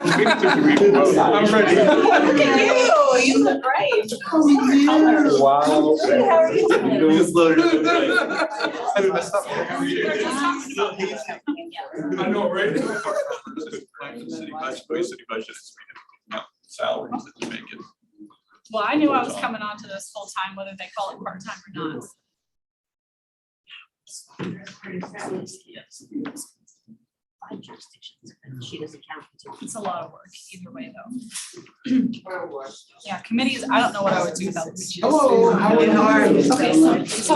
I'm ready. Look at you. You look great. Wow. Hey, how are you doing? I messed up. I know, right? City budget is salaries that you make it. Well, I knew I was coming onto this full time, whether they call it part time or not. Five jurisdictions, and she doesn't count. It's a lot of work either way though. Yeah, committees, I don't know what I would do without this. Hello, how are you? Okay, so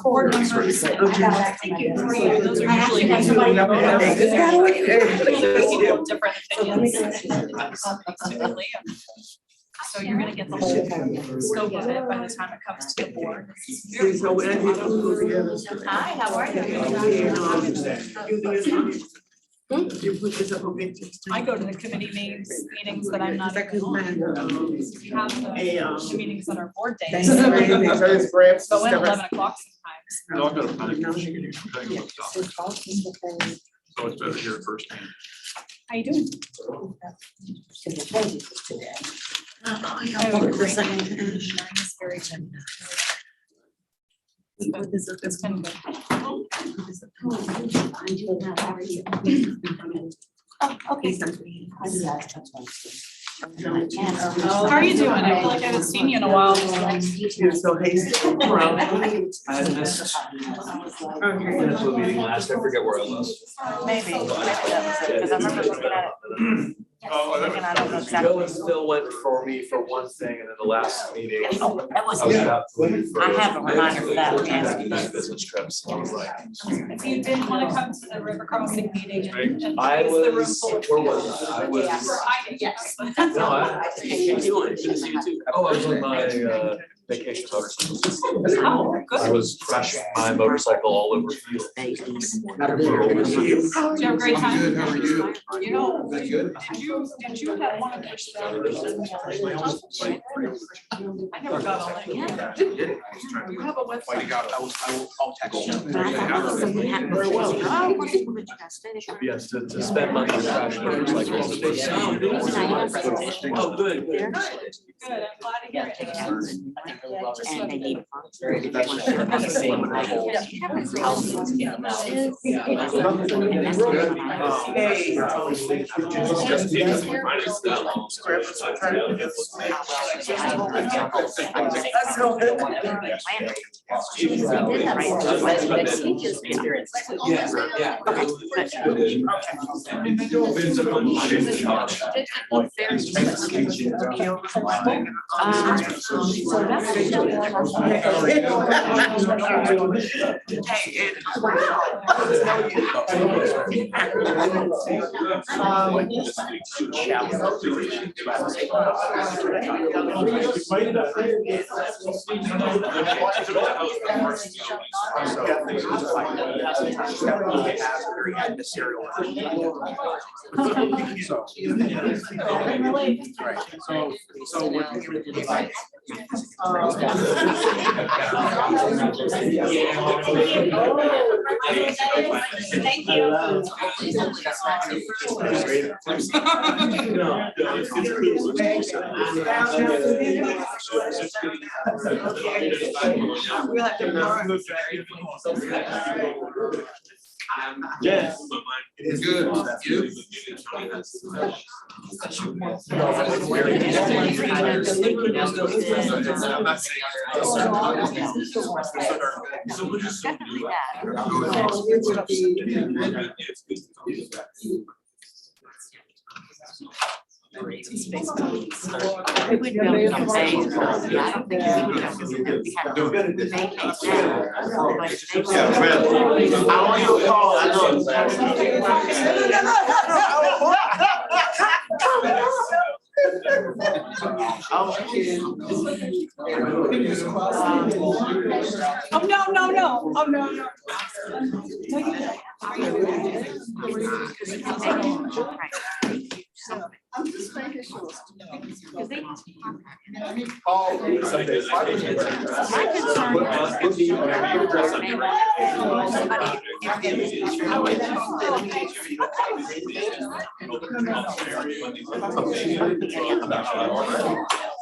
board members, thank you. Those are usually different opinions. So you're gonna get the whole scope of it by the time it comes to the board. Hi, how are you? I go to the committee meetings that I'm not even on. We have the meetings that are board days. Go in 11 o'clock sometimes. No, I've got a panic. So it's better here first. How you doing? It's very good. It's been good. Oh, okay. How are you doing? I feel like I haven't seen you in a while. You're so hasty. I missed the meeting last, I forget where I was. Maybe that was it, because I remember looking at it. And I don't know exactly. Bill still went for me for one thing, and then the last meeting. Oh, that was. I was out for I have a reminder for that. business trips. I was like, If you didn't want to come to the river crossing meeting and I use the room was, full of where people. was I? I was. You were hiding. Yes. No, good to see you too. Oh, I was on my vacation motorcycle. Oh, I good. was crashing my motorcycle all over field. Did you have a great time? Good, how are you? You know, Is that good? did you have one of those? I never got on that. Yeah. You have a website. I'll text you. Very well. Yes, to spend money on crash motorcycles. Oh, good. Good, I'm glad to hear it. And they need. Thank you. Yes. It is good. We would know someday. Yeah, I don't think you would know, because we had a vacation there, a whole bunch of things. I want you to call, I know. Oh, no, no, no. Oh, no, no. Right. Because they. All Sundays. My concern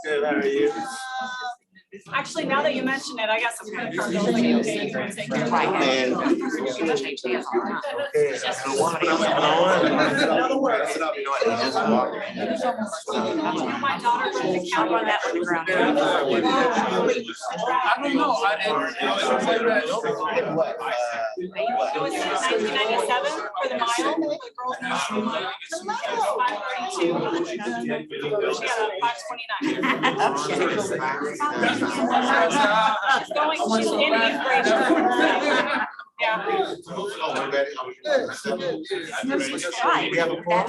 Good, how are you? Actually, now that you mention it, I got some credit card bills I need to pay. You want to take care of Right. And. She must take stairs all the time. Okay, Just so for what? somebody else. My daughter took the I'll county. run that with the ground. I don't know, What? It was 1997 for the mile, the girls' national mile. 5:32. She got a 5:29. Going, she's in 8th grade. Yeah. Oh, we're ready. Right. We have a form?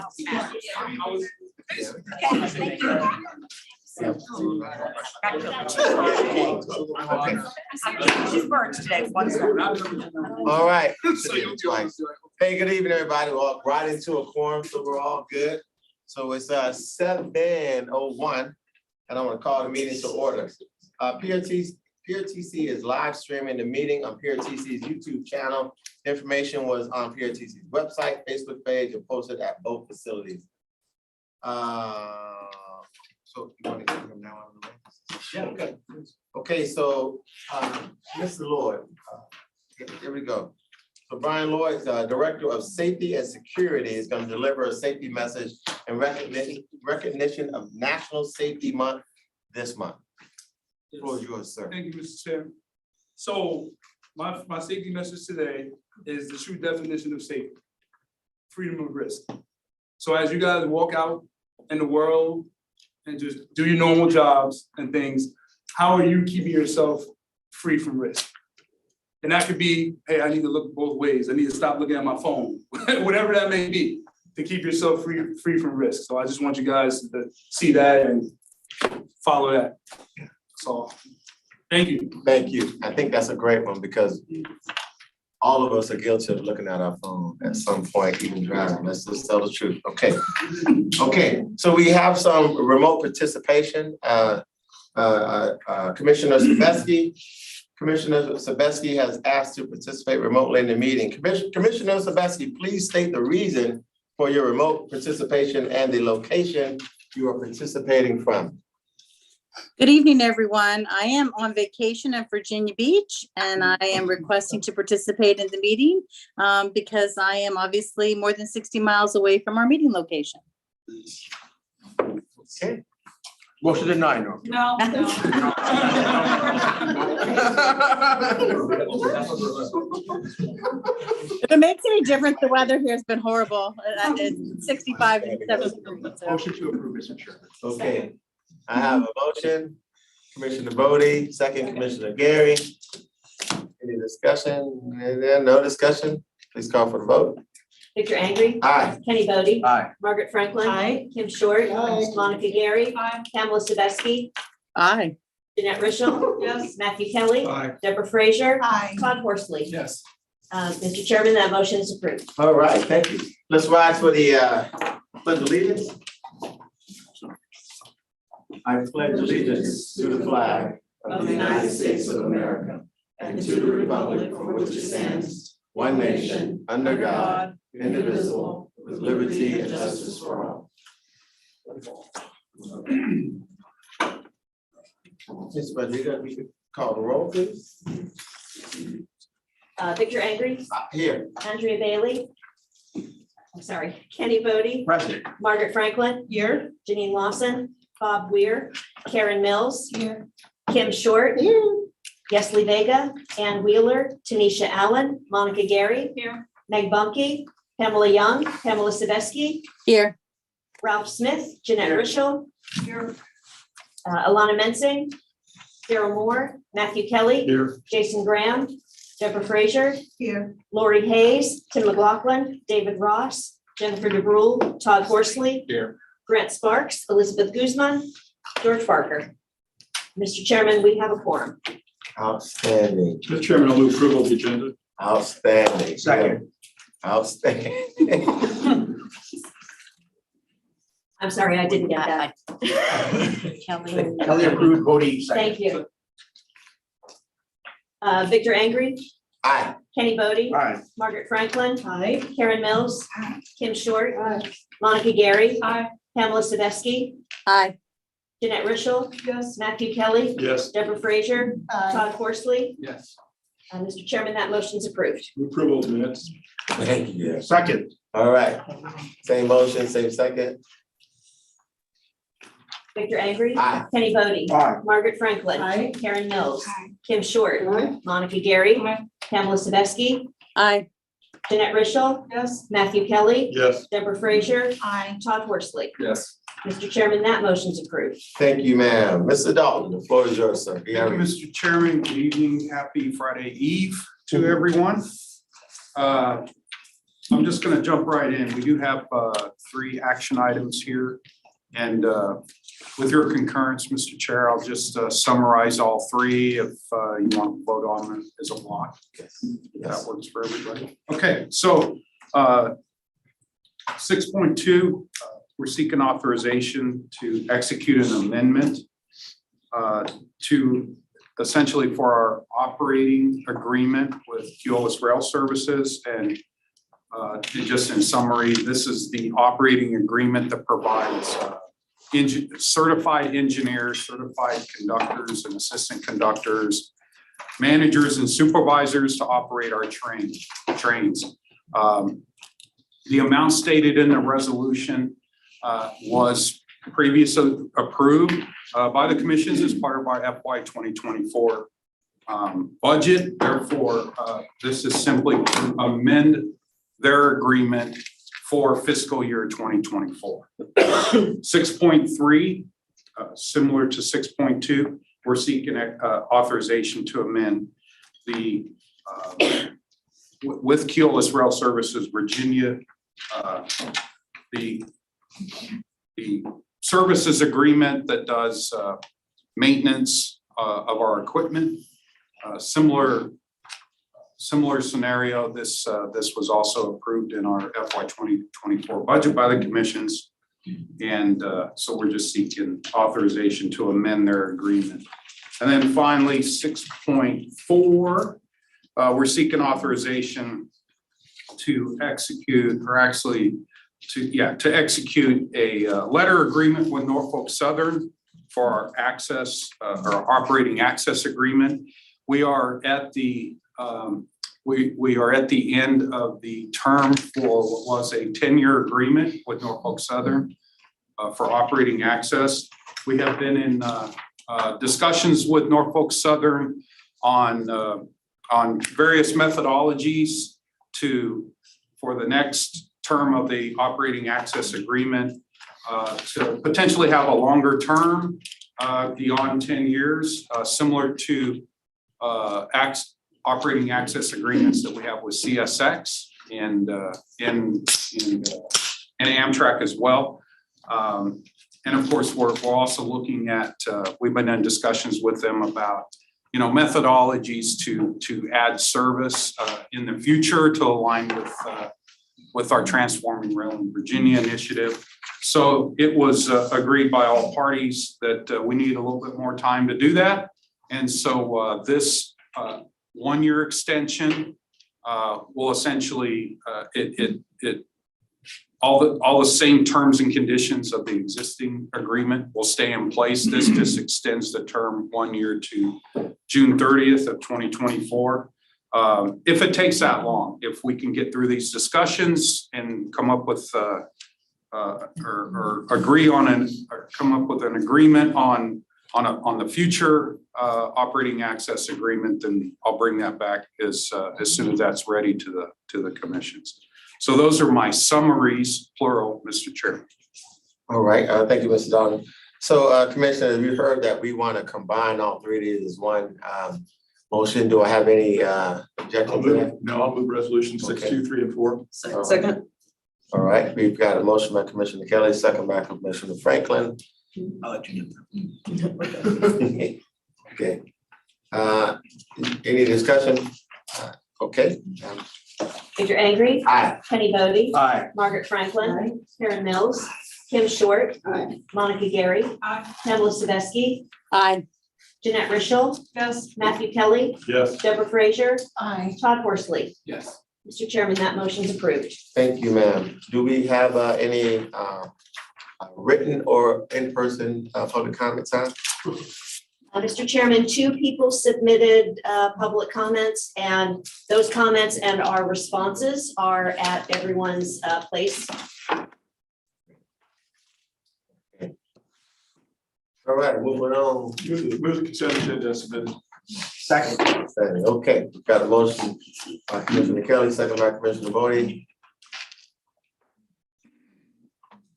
Okay, thank you. She's burnt today, one second. All right. Hey, good evening, everybody. We're all right into a quorum, so we're all good. So it's 7:01, and I want to call the meeting to order. PRTC is live streaming the meeting on PRTC's YouTube channel. Information was on PRTC's website, Facebook page, and posted at both facilities. So you want to get them now on the way? Yeah, okay. Okay, so Mr. Lloyd, here we go. So Brian Lloyd, Director of Safety and Security, is going to deliver a safety message in recognition of National Safety Month this month. The floor is yours, sir. Thank you, Mr. Chair. So my safety message today is the true definition of safety, freedom of risk. So as you guys walk out in the world and just do your normal jobs and things, how are you keeping yourself free from risk? And that could be, hey, I need to look both ways. I need to stop looking at my phone, whatever that may be, to keep yourself free from risk. So I just want you guys to see that and follow that. So, thank you. Thank you. I think that's a great one because all of us are guilty of looking at our phone at some point, even driving. Let's just tell the truth. Okay. Okay, so we have some remote participation. Commissioner Sebesky has asked to participate remotely in the meeting. Commissioner Sebesky, please state the reason for your remote participation and the location you are participating from. Good evening, everyone. I am on vacation in Virginia Beach, and I am requesting to participate in the meeting because I am obviously more than 60 miles away from our meeting location. Okay. Motion denied, no? No, no. If it makes any difference, the weather here has been horrible. It's 65 and 70 degrees. So. Motion to approve, Mr. Chairman. Okay, I have a motion. Commissioner Bodie, second Commissioner Gary. Any discussion? No discussion? Please call for the vote. Victor Angry. Aye. Kenny Bodie. Aye. Margaret Franklin. Aye. Kim Short. Aye. Monica Gary. Aye. Pamela Sebesky. Aye. Jeanette Richel. Yes. Matthew Kelly. Aye. Deborah Frazier. Aye. Todd Horsley. Yes. Mr. Chairman, that motion is approved. All right, thank you. Let's rise for the pledge of allegiance. I pledge allegiance to the flag of the United States of America and to the republic for which it stands, one nation, under God, indivisible, with liberty and justice for all. Ms. Rodriguez, we could call the roll, please. Victor Angry. Here. Andrea Bailey. I'm sorry, Kenny Bodie. Present. Margaret Franklin. Here. Janine Lawson. Bob Weir. Karen Mills. Here. Kim Short. Yesley Vega. Ann Wheeler. Tanisha Allen. Monica Gary. Here. Meg Bunky. Pamela Young. Pamela Sebesky. Here. Ralph Smith. Jeanette Richel. Here. Alana Mensing. Daryl Moore. Matthew Kelly. Here. Jason Graham. Deborah Frazier. Here. Lori Hayes. Tim McLaughlin. David Ross. Jennifer DeBrule. Todd Horsley. Here. Grant Sparks. Elizabeth Guzman. George Barker. Mr. Chairman, we have a quorum. Outstanding. Mr. Chairman, I'll move approval of the agenda. Outstanding. Second. Outstanding. I'm sorry, I didn't get that. Kelly. Kelly approved, Bodie second. Thank you. Victor Angry, Aye. Kenny Bodie, Aye. Margaret Franklin, Aye. Karen Mills, Kim Short, Monica Gary, Aye. Pamela Sadowski, Aye. Jeanette Richel, Matthew Kelly, Yes. Deborah Frazier, Aye. Todd Horsley. Yes. Mr. Chairman, that motion's approved. Approval of minutes. Thank you. Second. All right, same motion, same second. Victor Angry, Aye. Kenny Bodie, Aye. Margaret Franklin, Aye. Karen Mills, Aye. Kim Short, Aye. Monica Gary, Aye. Pamela Sadowski, Aye. Jeanette Richel, Matthew Kelly, Yes. Deborah Frazier, Aye. Todd Horsley. Yes. Mr. Chairman, that motion's approved. Thank you, ma'am. Mr. Dalton, the floor is yours, sir. Thank you, Mr. Chairman. Good evening. Happy Friday Eve to everyone. I'm just going to jump right in. We do have 3 action items here. And with your concurrence, Mr. Chair, I'll just summarize all 3 if you want to vote on them as a block. If that works for everybody. Okay, so 6.2, we're seeking authorization to execute an amendment to essentially for our operating agreement with Keolis Rail Services. And just in summary, this is the operating agreement that provides certified engineers, certified conductors and assistant conductors, managers and supervisors to operate our trains. The amount stated in the resolution was previously approved by the commissions as part of our FY 2024 budget. Therefore, this is simply to amend their agreement for fiscal year 2024. 6.3, similar to 6.2, we're seeking authorization to amend the with Keolis Rail Services Virginia, the services agreement that does maintenance of our equipment. Similar scenario. This was also approved in our FY 2024 budget by the commissions. And so we're just seeking authorization to amend their agreement. And then finally, 6.4, we're seeking authorization to execute, or actually to execute a letter agreement with Norfolk Southern for our access, our operating access agreement. We are at the we are at the end of the term for what was a 10-year agreement with Norfolk Southern for operating access. We have been in discussions with Norfolk Southern on various methodologies for the next term of the operating access agreement to potentially have a longer term beyond 10 years, similar to operating access agreements that we have with CSX and Amtrak as well. And of course, we're also looking at, we've been in discussions with them about, methodologies to add service in the future to align with our Transforming Rail in Virginia initiative. So it was agreed by all parties that we need a little bit more time to do that. And so this 1-year extension will essentially, all the same terms and conditions of the existing agreement will stay in place. This just extends the term 1 year to June 30th of 2024. If it takes that long, if we can get through these discussions and come up with or agree on or come up with an agreement on the future operating access agreement, then I'll bring that back as soon as that's ready to the commissions. So those are my summaries, plural, Mr. Chair. All right, thank you, Mr. Dalton. So Commissioner, you heard that we want to combine all 3 of these as one motion. Do I have any objection to that? No, I'll move resolution 6, 2, 3, and 4. Second. All right, we've got a motion by Commissioner Kelly, second by Commissioner Franklin. I'll let you know. Okay. Any discussion? Okay. Victor Angry, Aye. Kenny Bodie, Aye. Margaret Franklin, Karen Mills, Kim Short. Monica Gary. Aye. Pamela Saveski. Aye. Jeanette Richel. Yes. Matthew Kelly. Yes. Deborah Frazier. Aye. Todd Horsley. Yes. Mr. Chairman, that motion's approved. Thank you, ma'am. Do we have any written or in-person public comment time? Mr. Chairman, 2 people submitted public comments, and those comments and our responses are at everyone's place. All right, moving on. Move the consent agenda as submitted. Second. Okay, got a motion by Commissioner Kelly, second by Commissioner Bodie.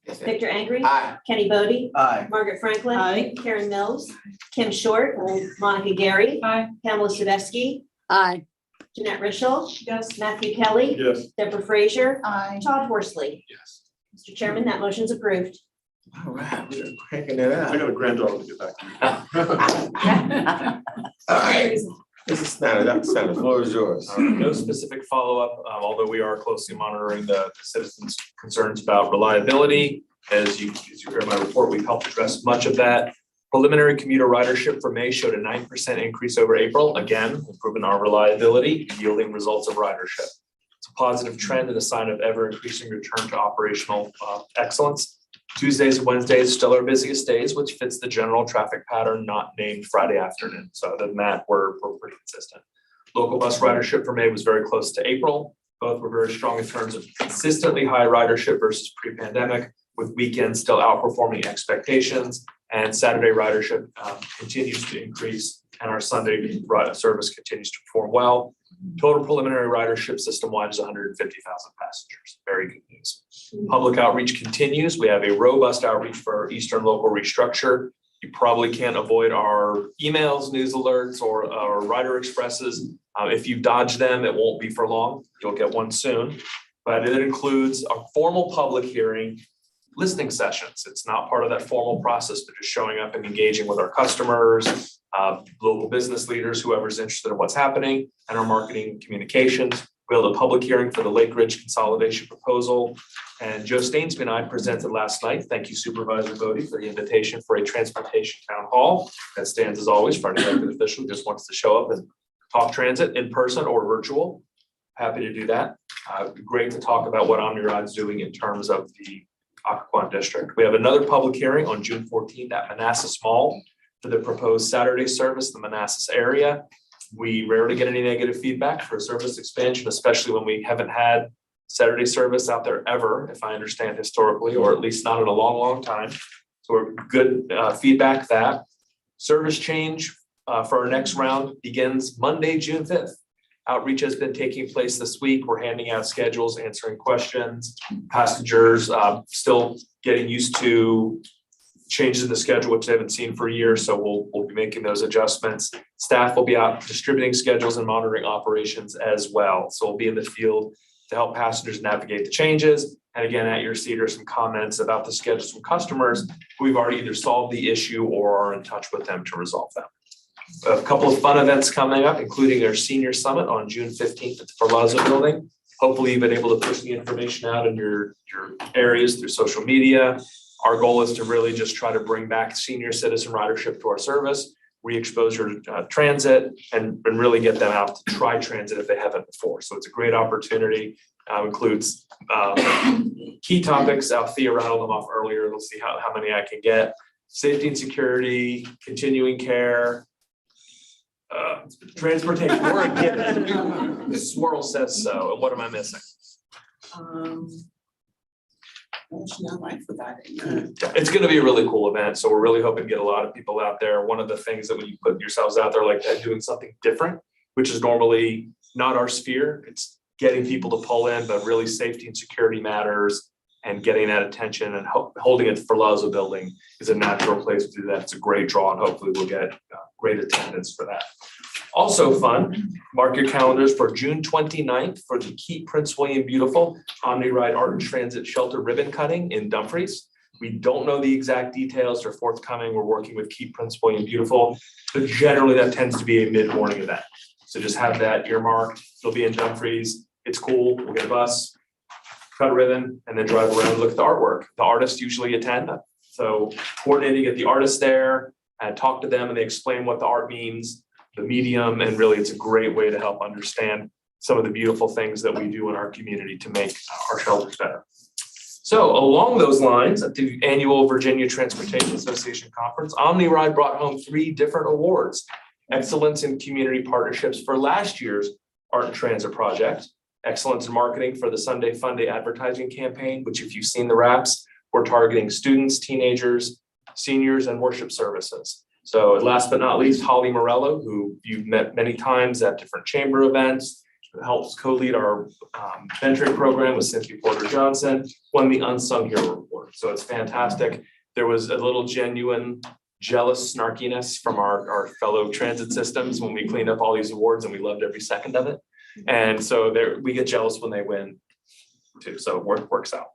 Yes, ma'am. Victor Angry. Aye. Kenny Bodie. Aye. Margaret Franklin. Aye. Karen Mills. Kim Short. Monica Gary. Aye. Pamela Saveski. Aye. Jeanette Richel. Yes. Matthew Kelly. Yes. Deborah Frazier. Aye. Todd Horsley. Yes. Mr. Chairman, that motion's approved. All right, we're cranking it I out. got a granddaughter to get back to. All right, Mrs. Snyder, Dr. Snyder, the floor is yours. No specific follow-up, although we are closely monitoring the citizens' concerns about reliability. As you heard in my report, we've helped address much of that. Preliminary commuter ridership for May showed a 9% increase over April, again, improving our reliability, and yielding results of ridership. It's a positive trend and a sign of ever-increasing return to operational excellence. Tuesdays and Wednesdays still our busiest days, which fits the general traffic pattern not named Friday afternoon. So other than that, we're pretty consistent. Local bus ridership for May was very close to April. Both were very strong in terms of consistently high ridership versus pre-pandemic, with weekends still outperforming expectations. And Saturday ridership continues to increase, and our Sunday service continues to perform well. Total preliminary ridership system-wide is 150,000 passengers. Very good news. Public outreach continues. We have a robust outreach for our Eastern local restructure. You probably can't avoid our emails, news alerts, or rider expresses. If you dodge them, it won't be for long. You'll get one soon. But it includes a formal public hearing, listening sessions. It's not part of that formal process, but just showing up and engaging with our customers, local business leaders, whoever's interested in what's happening, and our marketing communications. We held a public hearing for the Lake Ridge consolidation proposal, and Joe Stainsby and I presented last night. Thank you, Supervisor Bodie, for the invitation for a transportation town hall. That stands as always for any elected official who just wants to show up and talk transit in person or virtual. Happy to do that. It'd be great to talk about what OmniRide's doing in terms of the Occoquan district. We have another public hearing on June 14th at Manassas Mall for the proposed Saturday service in the Manassas area. We rarely get any negative feedback for service expansion, especially when we haven't had Saturday service out there ever, if I understand historically, or at least not in a long, long time. So we're good feedback that. Service change for our next round begins Monday, June 5th. Outreach has been taking place this week. We're handing out schedules, answering questions. Passengers still getting used to changes in the schedule, which they haven't seen for a year. So we'll be making those adjustments. Staff will be out distributing schedules and monitoring operations as well. So we'll be in the field to help passengers navigate the changes. And again, at your seat are some comments about the schedules from customers who we've already either solved the issue or are in touch with them to resolve them. A couple of fun events coming up, including our senior summit on June 15th at the Palazzo building. Hopefully you've been able to push the information out in your areas through social media. Our goal is to really just try to bring back senior citizen ridership to our service, re-exposure to transit, and really get them out to try transit if they haven't before. So it's a great opportunity. Includes key topics. Althea rattled them off earlier. We'll see how many I can get. Safety and security, continuing care, transportation. We're a given. The swirl says so. And what am I missing? It's going to be a really cool event. So we're really hoping to get a lot of people out there. One of the things that when you put yourselves out there like that, doing something different, which is normally not our sphere, it's getting people to pull in, but really safety and security matters, and getting that attention and holding it for Palazzo building is a natural place to do that. It's a great draw, and hopefully we'll get great attendance for that. Also fun, mark your calendars for June 29th for the Keep Prince William Beautiful OmniRide Art and Transit Shelter ribbon cutting in Dumfries. We don't know the exact details. They're forthcoming. We're working with Keep Prince William Beautiful, but generally that tends to be a mid-morning event. So just have that earmarked. It'll be in Dumfries. It's cool. We'll get a bus. cut a ribbon, and then drive around and look at the artwork. The artists usually attend, so coordinating, get the artists there, and talk to them, and they explain what the art means, the medium, and really it's a great way to help understand some of the beautiful things that we do in our community to make our shelters better. So along those lines, at the annual Virginia Transportation Association Conference, OmniRide brought home 3 different awards. Excellence in Community Partnerships for last year's Art and Transit Project, Excellence in Marketing for the Sunday Fun Day advertising campaign, which if you've seen the wraps, we're targeting students, teenagers, seniors, and worship services. So last but not least, Holly Morello, who you've met many times at different chamber events, helps co-lead our mentoring program with Cynthia Porter Johnson, won the Unsung Hero Award. So it's fantastic. There was a little genuine jealous snarkiness from our fellow transit systems when we cleaned up all these awards, and we loved every second of it. And so there, we get jealous when they win too, so it works out.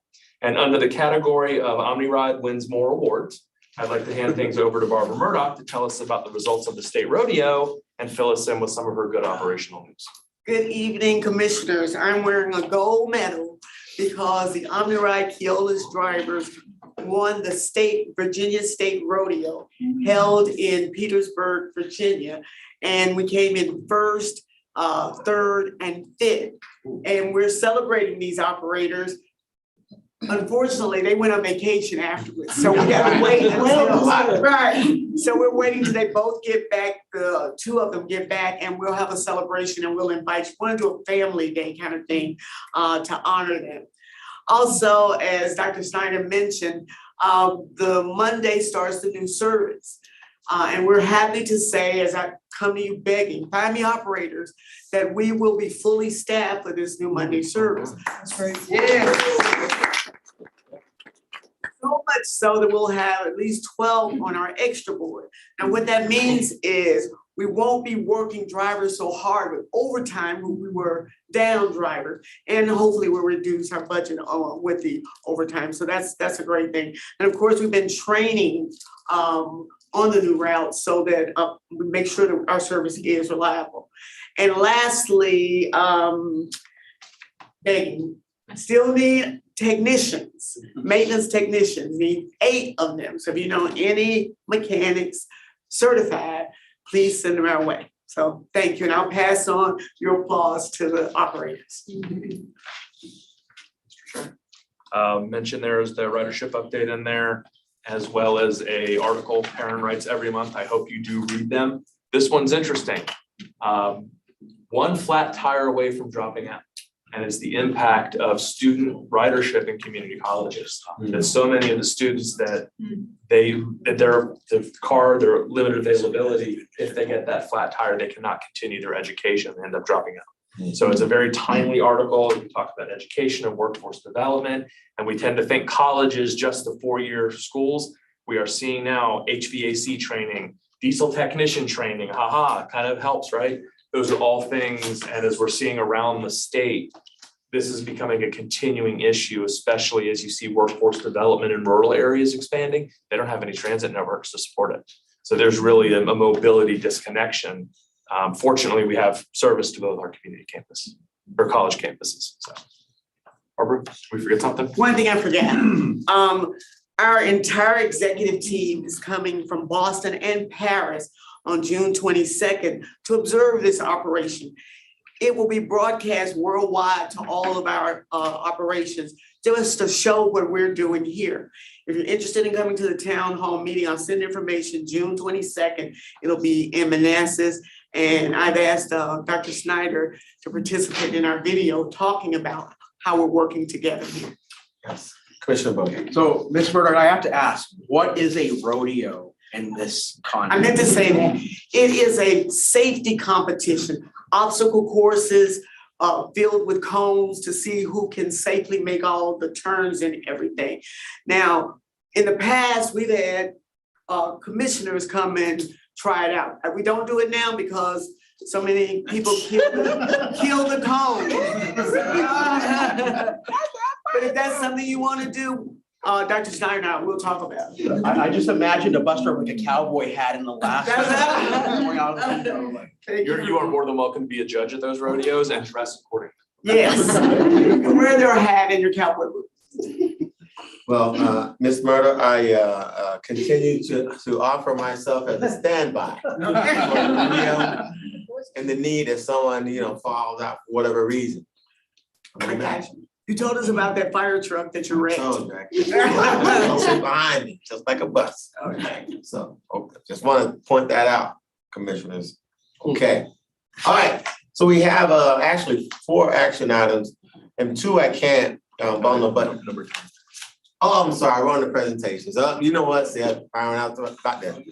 And under the category of OmniRide wins more awards, I'd like to hand things over to Barbara Murdoch to tell us about the results of the state rodeo and fill us in with some of her good operational news. Good evening, commissioners. I'm wearing a gold medal because the OmniRide Keolis drivers won the Virginia State Rodeo held in Petersburg, Virginia. And we came in first, third, and fifth. And we're celebrating these operators. Unfortunately, they went on vacation afterwards, so we gotta wait until, right. So we're waiting till they both get back, the 2 of them get back, and we'll have a celebration and we'll invite you. We want to do a family day kind of thing to honor them. Also, as Dr. Snyder mentioned, the Monday starts the new service. And we're happy to say, as I come to you begging, find me operators, that we will be fully staffed for this new Monday service. That's great. Yeah. So much so that we'll have at least 12 on our extra board. Now, what that means is we won't be working drivers so hard with overtime when we were down drivers, and hopefully we'll reduce our budget with the overtime. So that's a great thing. And of course, we've been training on the new routes so that we make sure that our service is reliable. And lastly, they still need technicians, maintenance technicians, need 8 of them. So if you know any mechanics certified, please send them our way. So thank you, and I'll pass on your applause to the operators. Mentioned there's the ridership update in there, as well as a article Parent Writes every month. I hope you do read them. This one's interesting. 1 flat tire away from dropping out. And it's the impact of student ridership in community colleges. That so many of the students that their limited availability, if they get that flat tire, they cannot continue their education and end up dropping out. So it's a very timely article. We talk about education and workforce development, and we tend to think college is just the 4-year schools. We are seeing now HVAC training, diesel technician training, kind of helps, right? Those are all things, and as we're seeing around the state, this is becoming a continuing issue, especially as you see workforce development in rural areas expanding. They don't have any transit networks to support it. So there's really a mobility disconnection. Fortunately, we have service to both our community campus or college campuses. So, Barbara, did we forget something? One thing I forgot. Our entire executive team is coming from Boston and Paris on June 22nd to observe this operation. It will be broadcast worldwide to all of our operations, just to show what we're doing here. If you're interested in coming to the town hall meeting, I'll send information June 22nd. It'll be in Manassas. And I've asked Dr. Snyder to participate in our video talking about how we're working together here. Yes, Commissioner Bowe. So, Ms. Murdoch, I have to ask, what is a rodeo in this context? I meant to say that it is a safety competition, obstacle courses filled with cones to see who can safely make all the turns and everything. Now, in the past, we've had commissioners come and try it out. We don't do it now because so many people kill the cone. But if that's something you want to do, Dr. Snyder and I will talk about it. I just imagined a bus driver with a cowboy hat in the last. You are more than welcome to be a judge at those rodeos and dress accordingly. Yes, you can wear their hat and your cowboy boots. Well, Ms. Murder, I continue to offer myself as a standby. And the need if someone, falls out for whatever reason. I got you. You told us about that fire truck that you wrecked. So, don't sit behind me, just like a bus. Okay. So, just want to point that out, commissioners. Okay, all right, so we have actually 4 action items and 2 I can't bundle, but Number 10. oh, I'm sorry, we're on the presentations. You know what, see, I found out about that.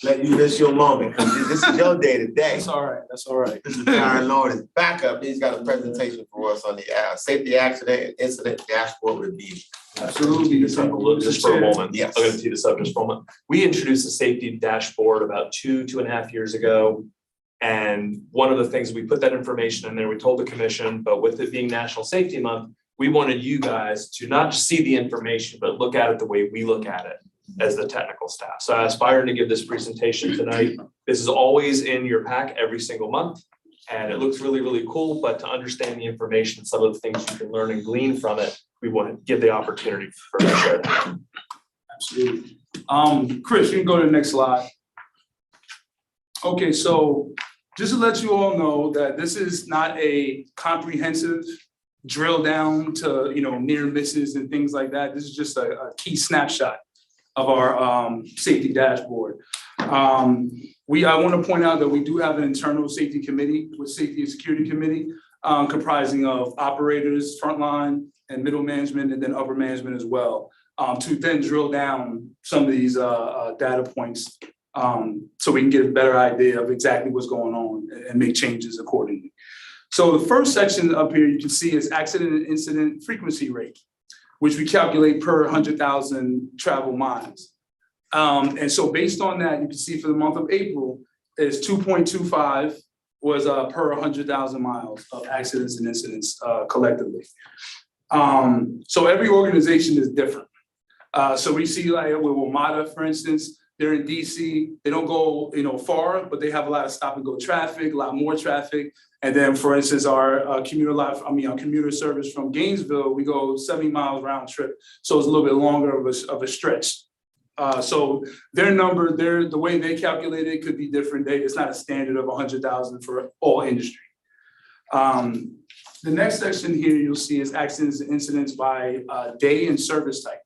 Let you miss your moment, 'cause this is your day today. That's all right, that's all right. Aaron Lord is back up. He's got a presentation for us on the safety accident and incident dashboard review. Absolutely. Just have a look just for a moment. Yes. I'm gonna tee this up just for a moment. We introduced the safety dashboard about 2.5 years ago. And one of the things, we put that information in there, we told the commission, but with it being National Safety Month, we wanted you guys to not just see the information, but look at it the way we look at it as the technical staff. So I asked Byron to give this presentation tonight. This is always in your pack every single month. And it looks really, really cool, but to understand the information, some of the things you can learn and glean from it, we want to give the opportunity for us to share that. Absolutely. Chris, you can go to the next slide. Okay, so just to let you all know that this is not a comprehensive drill down to, near misses and things like that. This is just a key snapshot of our safety dashboard. I want to point out that we do have an internal safety committee with Safety and Security Committee comprising of operators, frontline and middle management, and then upper management as well, to then drill down some of these data points so we can get a better idea of exactly what's going on and make changes accordingly. So the first section up here you can see is accident and incident frequency rate, which we calculate per 100,000 travel miles. And so based on that, you can see for the month of April, is 2.25 was per 100,000 miles of accidents and incidents collectively. So every organization is different. So we see like with WMATA, for instance, they're in DC, they don't go far, but they have a lot of stop and go traffic, a lot more traffic. And then, for instance, our commuter service from Gainesville, we go 70 miles round trip. So it's a little bit longer of a stretch. So their number, the way they calculate it could be different. It's not a standard of 100,000 for all industry. The next section here you'll see is accidents and incidents by day and service type.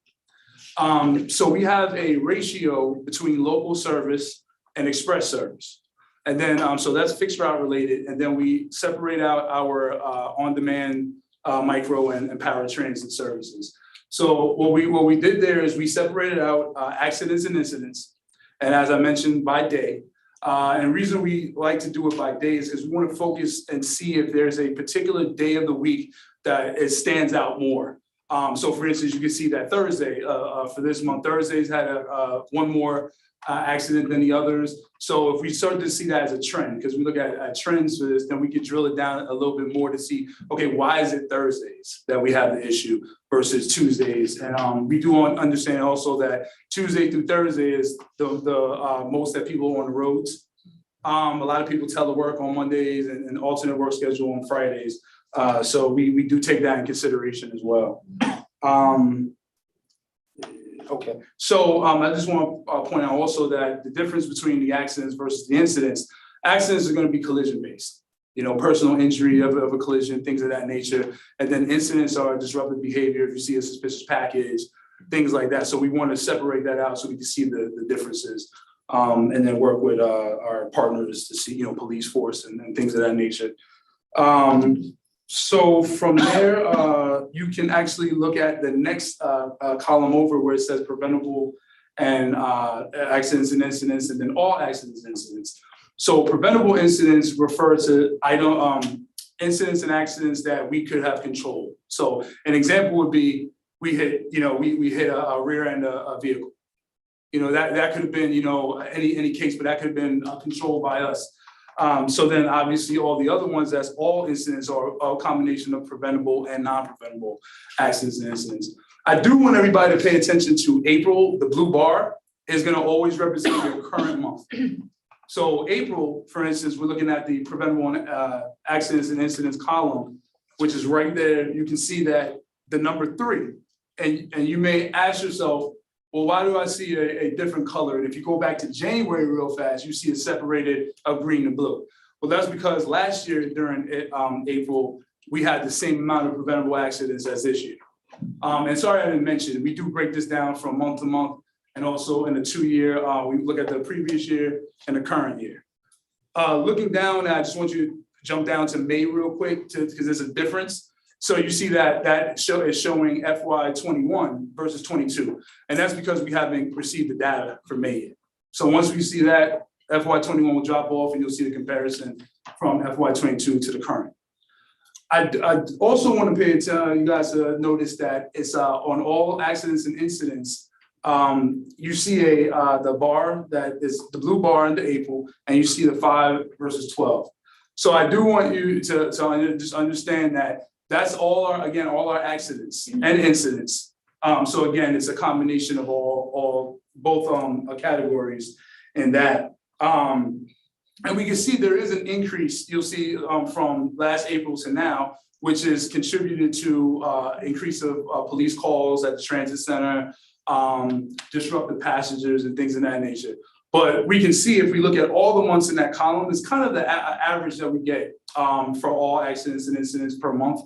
So we have a ratio between local service and express service. And then, so that's fixed route related. And then we separate out our on-demand micro and paratransit services. So what we did there is we separated out accidents and incidents. And as I mentioned, by day. And the reason we like to do it by day is because we want to focus and see if there's a particular day of the week that it stands out more. So for instance, you can see that Thursday for this month, Thursday's had one more accident than the others. So if we start to see that as a trend, because we look at trends for this, then we can drill it down a little bit more to see, okay, why is it Thursdays that we have the issue versus Tuesdays? And we do understand also that Tuesday through Thursday is the most that people are on the roads. A lot of people telework on Mondays and alternate work schedule on Fridays. So we do take that in consideration as well. Okay, so I just want to point out also that the difference between the accidents versus the incidents, accidents are going to be collision based, personal injury of a collision, things of that nature. And then incidents are disruptive behavior. If you see a suspicious package, things like that. So we want to separate that out so we can see the differences and then work with our partners to see, police force and things of that nature. So from there, you can actually look at the next column over where it says preventable and accidents and incidents, and then all accidents and incidents. So preventable incidents refer to incidents and accidents that we could have controlled. So an example would be we hit a rear end a vehicle. That could have been any case, but that could have been controlled by us. So then obviously all the other ones, that's all incidents are a combination of preventable and non-preventable accidents and incidents. I do want everybody to pay attention to April. The blue bar is going to always represent your current month. So April, for instance, we're looking at the preventable accidents and incidents column. which is right there, you can see that the number 3. And you may ask yourself, well, why do I see a different color? And if you go back to January real fast, you see it separated of green and blue. Well, that's because last year during April, we had the same amount of preventable accidents as this year. And sorry I didn't mention, we do break this down from month to month, and also in the 2-year, we look at the previous year and the current year. Looking down, I just want you to jump down to May real quick because there's a difference. So you see that show is showing FY 21 versus 22. And that's because we haven't received the data for May yet. So once we see that, FY 21 will drop off and you'll see the comparison from FY 22 to the current. I also want to you guys notice that it's on all accidents and incidents. You see the bar that is the blue bar in the April, and you see the 5 versus 12. So I do want you to just understand that that's all our accidents and incidents. So again, it's a combination of both categories in that. And we can see there is an increase, you'll see from last April to now, which is contributed to increase of police calls at the transit center, disrupted passengers and things of that nature. But we can see if we look at all the months in that column, it's kind of the average that we get for all accidents and incidents per month.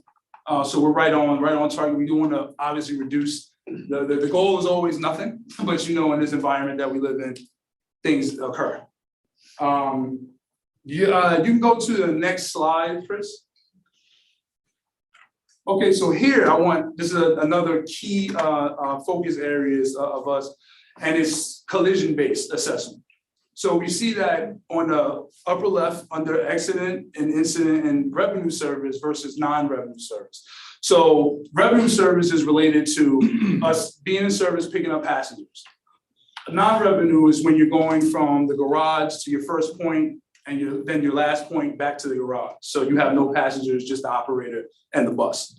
So we're right on target. We do want to obviously reduce, the goal is always nothing, but in this environment that we live in, things occur. You can go to the next slide, Chris. Okay, so here this is another key focus areas of us, and it's collision-based assessment. So we see that on the upper left under accident and incident and revenue service versus non-revenue service. So revenue service is related to us being in service, picking up passengers. Non-revenue is when you're going from the garage to your first point and then your last point back to the garage. So you have no passengers, just the operator and the bus.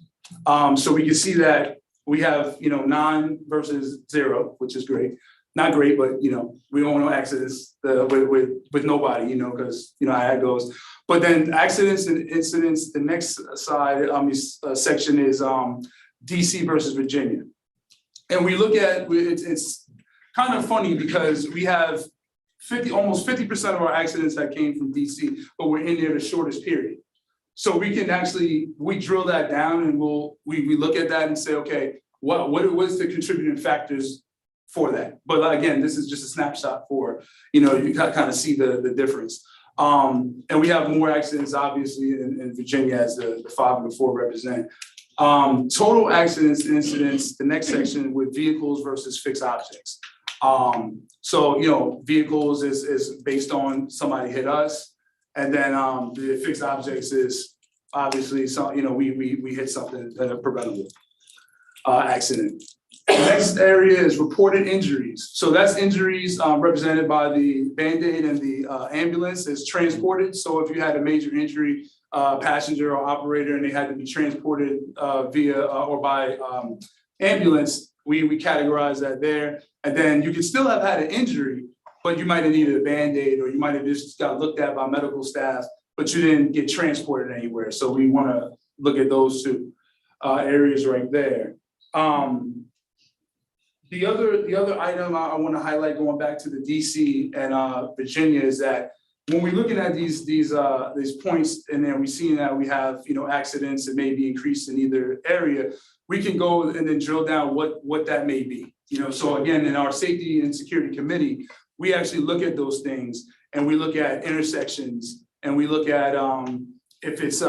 So we can see that we have, 9 versus 0, which is great. Not great, but we don't want no accidents with nobody, because how that goes. But then accidents and incidents, the next side, section is DC versus Virginia. And we look at, it's kind of funny because we have almost 50% of our accidents that came from DC, but we're in there the shortest period. So we can we drill that down and we look at that and say, okay, what's the contributing factors for that? But again, this is just a snapshot for, you kind of see the difference. And we have more accidents, obviously, in Virginia as the 5 and the 4 represent. Total accidents and incidents, the next section with vehicles versus fixed objects. So, vehicles is based on somebody hit us. And then the fixed objects is obviously we hit something that a preventable accident. The next area is reported injuries. So that's injuries represented by the Band-Aid and the ambulance is transported. So if you had a major injury, passenger or operator, and they had to be transported via or by ambulance, we categorize that there. And then you could still have had an injury, but you might have needed a Band-Aid or you might have just got looked at by medical staff, but you didn't get transported anywhere. So we want to look at those 2 areas right there. The other item I want to highlight going back to the DC and Virginia is that when we're looking at these points and then we see that we have accidents that may be increased in either area, we can go and then drill down what that may be. So again, in our safety and security committee, we actually look at those things and we look at intersections and we look at if it's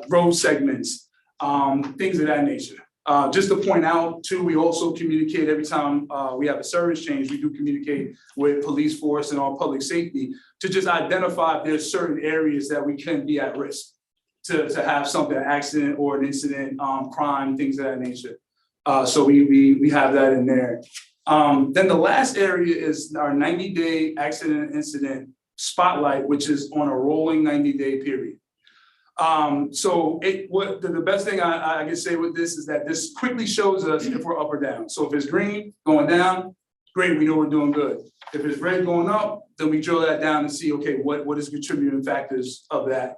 road segments, things of that nature. Just to point out too, we also communicate every time we have a service change, we do communicate with police force and all public safety to just identify if there's certain areas that we can be at risk to have something, an accident or an incident, crime, things of that nature. So we have that in there. Then the last area is our 90-day accident incident spotlight, which is on a rolling 90-day period. So the best thing I can say with this is that this quickly shows us if we're up or down. So if it's green going down, great, we know we're doing good. If it's red going up, then we drill that down and see, okay, what is contributing factors of that.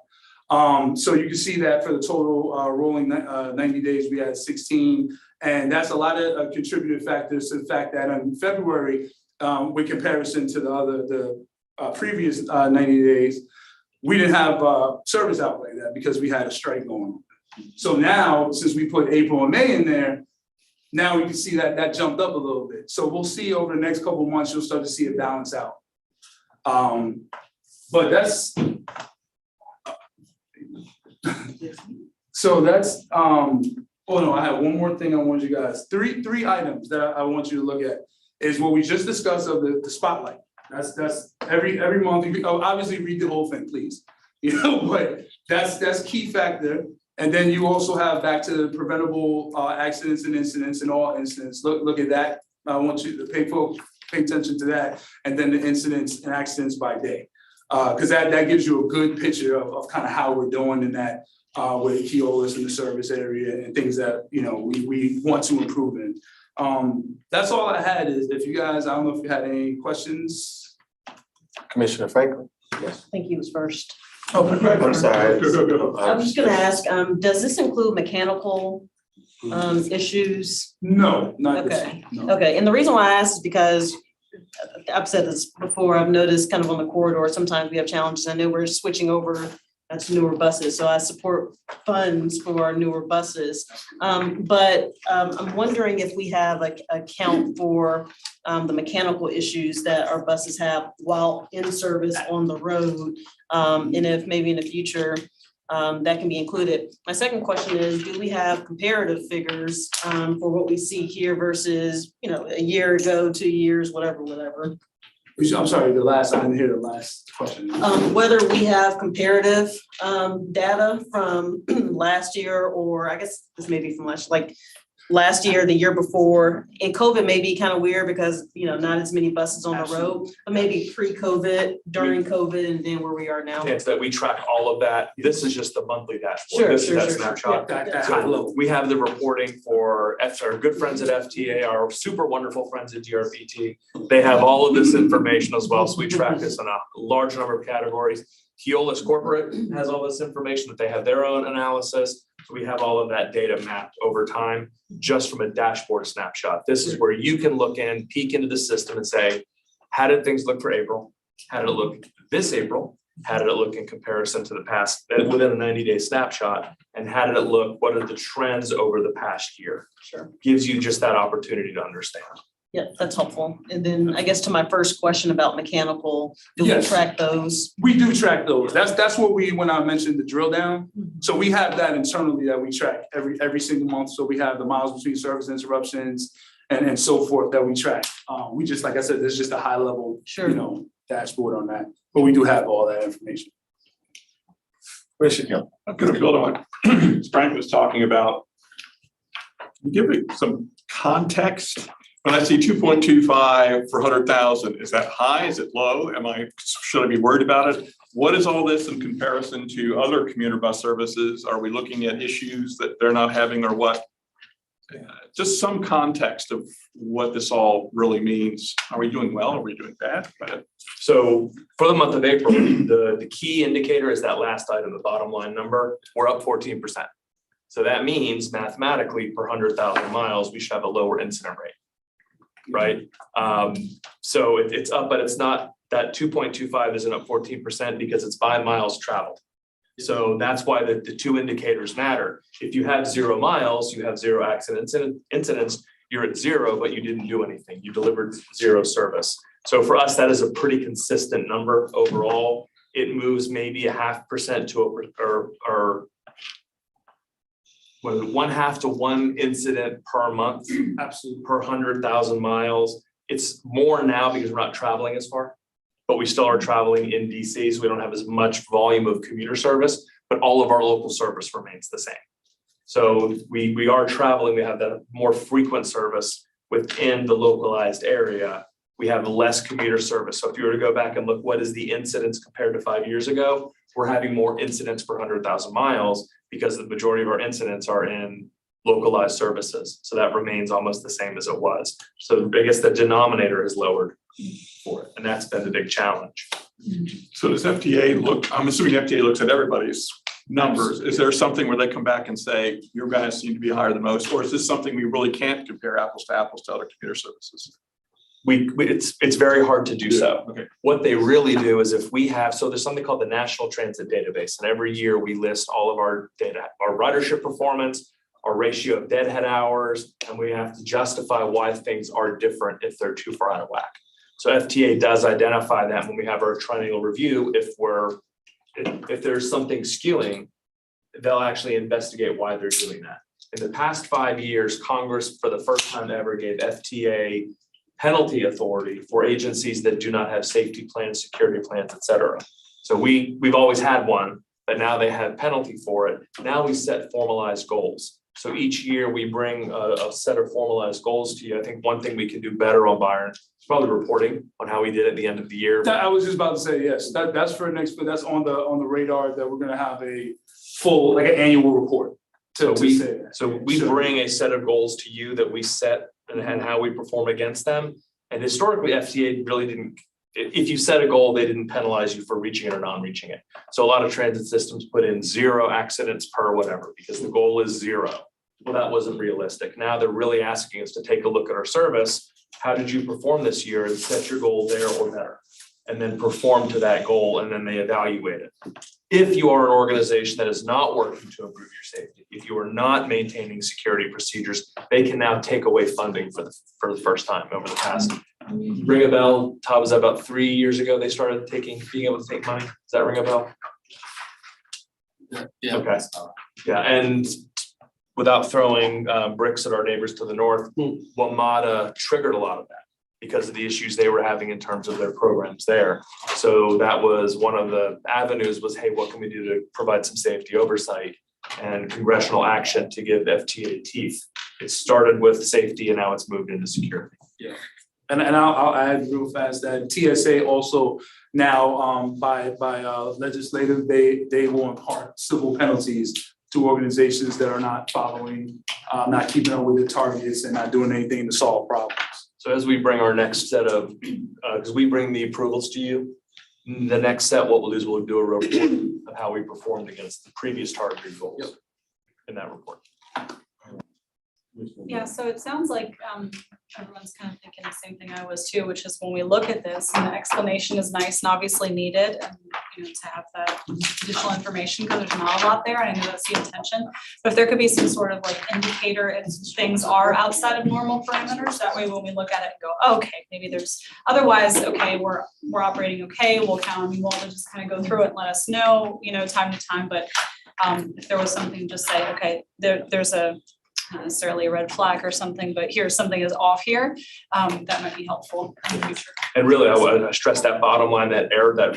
So you can see that for the total rolling 90 days, we had 16. And that's a lot of contributing factors to the fact that in February, with comparison to the previous 90 days, we didn't have service out like that because we had a strike going on. So now, since we put April and May in there, now we can see that that jumped up a little bit. So we'll see over the next couple of months, you'll start to see it balance out. But that's, so that's, oh no, I have one more thing I want you guys, three items that I want you to look at is what we just discussed of the spotlight. That's every month, you obviously read the whole thing, please. You know, but that's key factor. And then you also have back to the preventable accidents and incidents and all incidents. Look at that. I want you to pay attention to that. And then the incidents and accidents by day. Because that gives you a good picture of kind of how we're doing in that with Keolis in the service area and things that, you know, we want to improve in. That's all I had is if you guys, I don't know if you had any questions. Commissioner Franklin? I think he was first. Oh, I'm sorry. I was just gonna ask, does this include mechanical issues? No, not this. Okay. No. Okay, and the reason why I asked is because I've said this before, I've noticed kind of on the corridor, sometimes we have challenges. I know we're switching over to newer buses, so I support funds for our newer buses. But I'm wondering if we have a count for the mechanical issues that our buses have while in service on the road. And if maybe in the future that can be included. My second question is, do we have comparative figures for what we see here versus, you know, a year ago, 2 years, whatever. I'm sorry, I didn't hear the last question. Whether we have comparative data from last year, or I guess this may be from last year, the year before, and COVID may be kind of weird because, you know, not as many buses on the road, but maybe pre-COVID, during COVID, and then where we are now. It's that we track all of that. This is just the monthly dashboard. Sure, This is sure, that sure, snapshot. That's So high level. we have the reporting for our good friends at FTA, our super wonderful friends at DRPT. They have all of this information as well. So we track this in a large number of categories. Keolis Corporate has all this information that they have their own analysis. So we have all of that data mapped over time, just from a dashboard snapshot. This is where you can look in, peek into the system and say, how did things look for April? How did it look this April? How did it look in comparison to the past, within a 90-day snapshot? And how did it look? What are the trends over the past year? Sure. Gives you just that opportunity to understand. Yeah, that's helpful. And then I guess to my first question about mechanical, do we Yes. track those? We do track those. That's what when I mentioned the drill down. So we have that internally that we track every single month. So we have the miles between service interruptions and so forth that we track. We just, like I said, there's just a high level, Sure. you know, dashboard on that, but we do have all that information. Commissioner Young? I'm gonna build on what Frank was talking about. Give it some context. When I see 2.25 for 100,000, is that high? Is it low? Should I be worried about it? What is all this in comparison to other commuter bus services? Are we looking at issues that they're not having or what? Just some context of what this all really means. Are we doing well? Are we doing bad? So for the month of April, the key indicator is that last item, the bottom line number. We're up 14%. So that means mathematically per 100,000 miles, we should have a lower incident rate. Right? So it's up, but it's not, that 2.25 isn't up 14% because it's by miles traveled. So that's why the two indicators matter. If you have 0 miles, you have 0 accidents and incidents, you're at 0, but you didn't do anything. You delivered 0 service. So for us, that is a pretty consistent number overall. It moves maybe 0.5% to or 0.5 to 1 incident per month. Absolutely. Per 100,000 miles. It's more now because we're not traveling as far, but we still are traveling in DC, so we don't have as much volume of commuter service, but all of our local service remains the same. So we are traveling, we have that more frequent service within the localized area. We have less commuter service. So if you were to go back and look, what is the incidence compared to 5 years ago? We're having more incidents per 100,000 miles because the majority of our incidents are in localized services. So that remains almost the same as it was. So I guess the denominator is lowered for it. And that's been the big challenge. So does FTA look, I'm assuming FTA looks at everybody's numbers, is there something where they come back and say, your guys seem to be higher than most, or is this something we really can't compare apples to apples to other commuter services? It's very hard to do so. Okay. What they really do is if we have, so there's something called the National Transit Database, and every year we list all of our data, our ridership performance, our ratio of deadhead hours, and we have to justify why things are different if they're too far out of whack. So FTA does identify that when we have our triennial review, if there's something skewing, they'll actually investigate why they're doing that. In the past 5 years, Congress, for the first time ever, gave FTA penalty authority for agencies that do not have safety plans, security plans, et cetera. So we've always had one, but now they have penalty for it. Now we set formalized goals. So each year we bring a set of formalized goals to you. I think one thing we can do better on Byron is probably reporting on how we did at the end of the year. I was just about to say, yes, that's for next, but that's on the radar that we're gonna have a full, like an annual report. So to say that. we bring a set of goals to you that we set and how we perform against them. And historically, FTA really didn't, if you set a goal, they didn't penalize you for reaching it or non-reaching it. So a lot of transit systems put in 0 accidents per whatever, because the goal is 0. Well, that wasn't realistic. Now they're really asking us to take a look at our service. How did you perform this year, and set your goal there or better, and then perform to that goal, and then they evaluate it. If you are an organization that is not working to improve your safety, if you are not maintaining security procedures, they can now take away funding for the first time over the past. Ring a bell, Todd, was that about 3 years ago they started being able to take money? Does that ring a bell? Yeah. Okay. Yeah, and without throwing bricks at our neighbors to the north, WMATA triggered a lot of that because of the issues they were having in terms of their programs there. So that was one of the avenues was, hey, what can we do to provide some safety oversight and congressional action to give FTA teeth? It started with safety and now it's moved into security. Yeah. And I'll add real fast that TSA also now by legislative, they will impart civil penalties to organizations that are not following, not keeping up with the targets and not doing anything to solve problems. So as we bring our next set of, because we bring the approvals to you, the next set, what we'll do is we'll do a report of how we performed against the previous targeted goals in that report. Yeah, so it sounds like everyone's kind of thinking the same thing I was too, which is when we look at this, and the explanation is nice and obviously needed, and to have that additional information, because there's not a lot there, and I know that's the intention. But if there could be some sort of like indicator if things are outside of normal parameters, that way when we look at it and go, oh, okay, maybe there's, otherwise, okay, we're operating okay, we'll count, I mean, we'll just kind of go through it and let us know, time to time, but if there was something, just say, okay, there's a not necessarily a red flag or something, but here's something is off here, that might be helpful in the future. And really, I want to stress that bottom line, that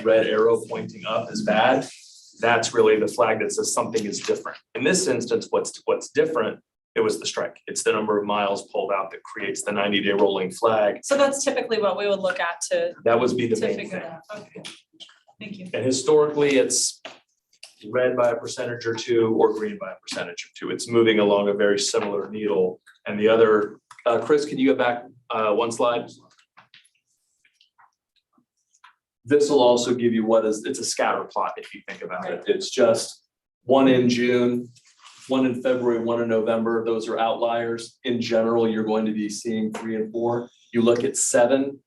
red arrow pointing up is bad. That's really the flag that says something is different. In this instance, what's different, it was the strike. It's the number of miles pulled out that creates the 90-day rolling flag. So that's typically what we would look at to be the main figure thing. it out. Okay, thank you. And historically, it's red by a percentage or 2 or green by a percentage of 2. It's moving along a very similar needle. And the other, Chris, can you go back one slide? This will also give you it's a scatter plot if you think about it. It's just 1 in June, 1 in February, 1 in November. Those are outliers. In general, you're going to be seeing 3 and 4. You look at 7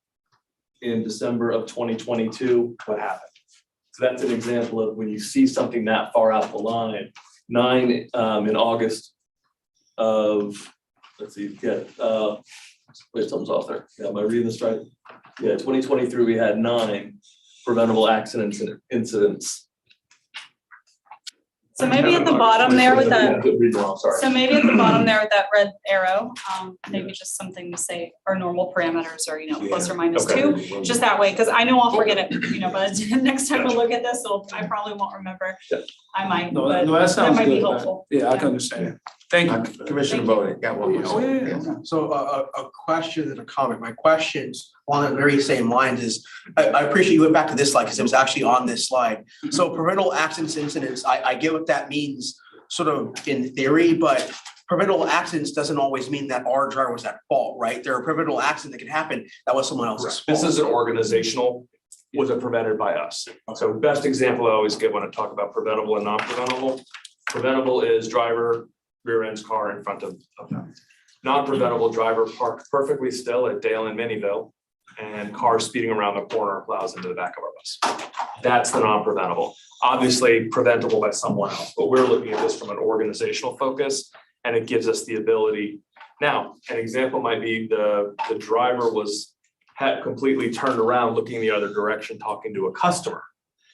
in December of 2022, what happened? So that's an example of when you see something that far out the line. 9 in August of, let's see, wait, something's off there. Yeah, am I reading this right? Yeah, 2023, we had 9 preventable accidents and incidents. So maybe at the bottom there with that, Sorry. so maybe at the bottom there with that red arrow, maybe just something to say our normal parameters are, plus or minus 2, just that way, because I know I'll forget it, but next time I look at this, I probably won't remember. Yeah. I might, No, but that sounds might be good. helpful. Yeah, I can understand. Thank you. Commissioner Bowden, got one Oh, more. yeah. So a question and a comment. My questions on the very same lines is, I appreciate you went back to this slide because it was actually on this slide. So preventable accidents, incidents, I get what that means sort of in theory, but preventable accidents doesn't always mean that our driver was at fault, right? There are preventable accidents that can happen that was someone else's fault. This is an organizational was it prevented by us? So best example I always give when I talk about preventable and non-preventable. Preventable is driver rear ends car in front of them. Non-preventable, driver parked perfectly still at Dale and Minnieville and car speeding around the corner plows into the back of our bus. That's the non-preventable. Obviously preventable by someone else, but we're looking at this from an organizational focus and it gives us the ability. Now, an example might be the driver had completely turned around, looking the other direction, talking to a customer.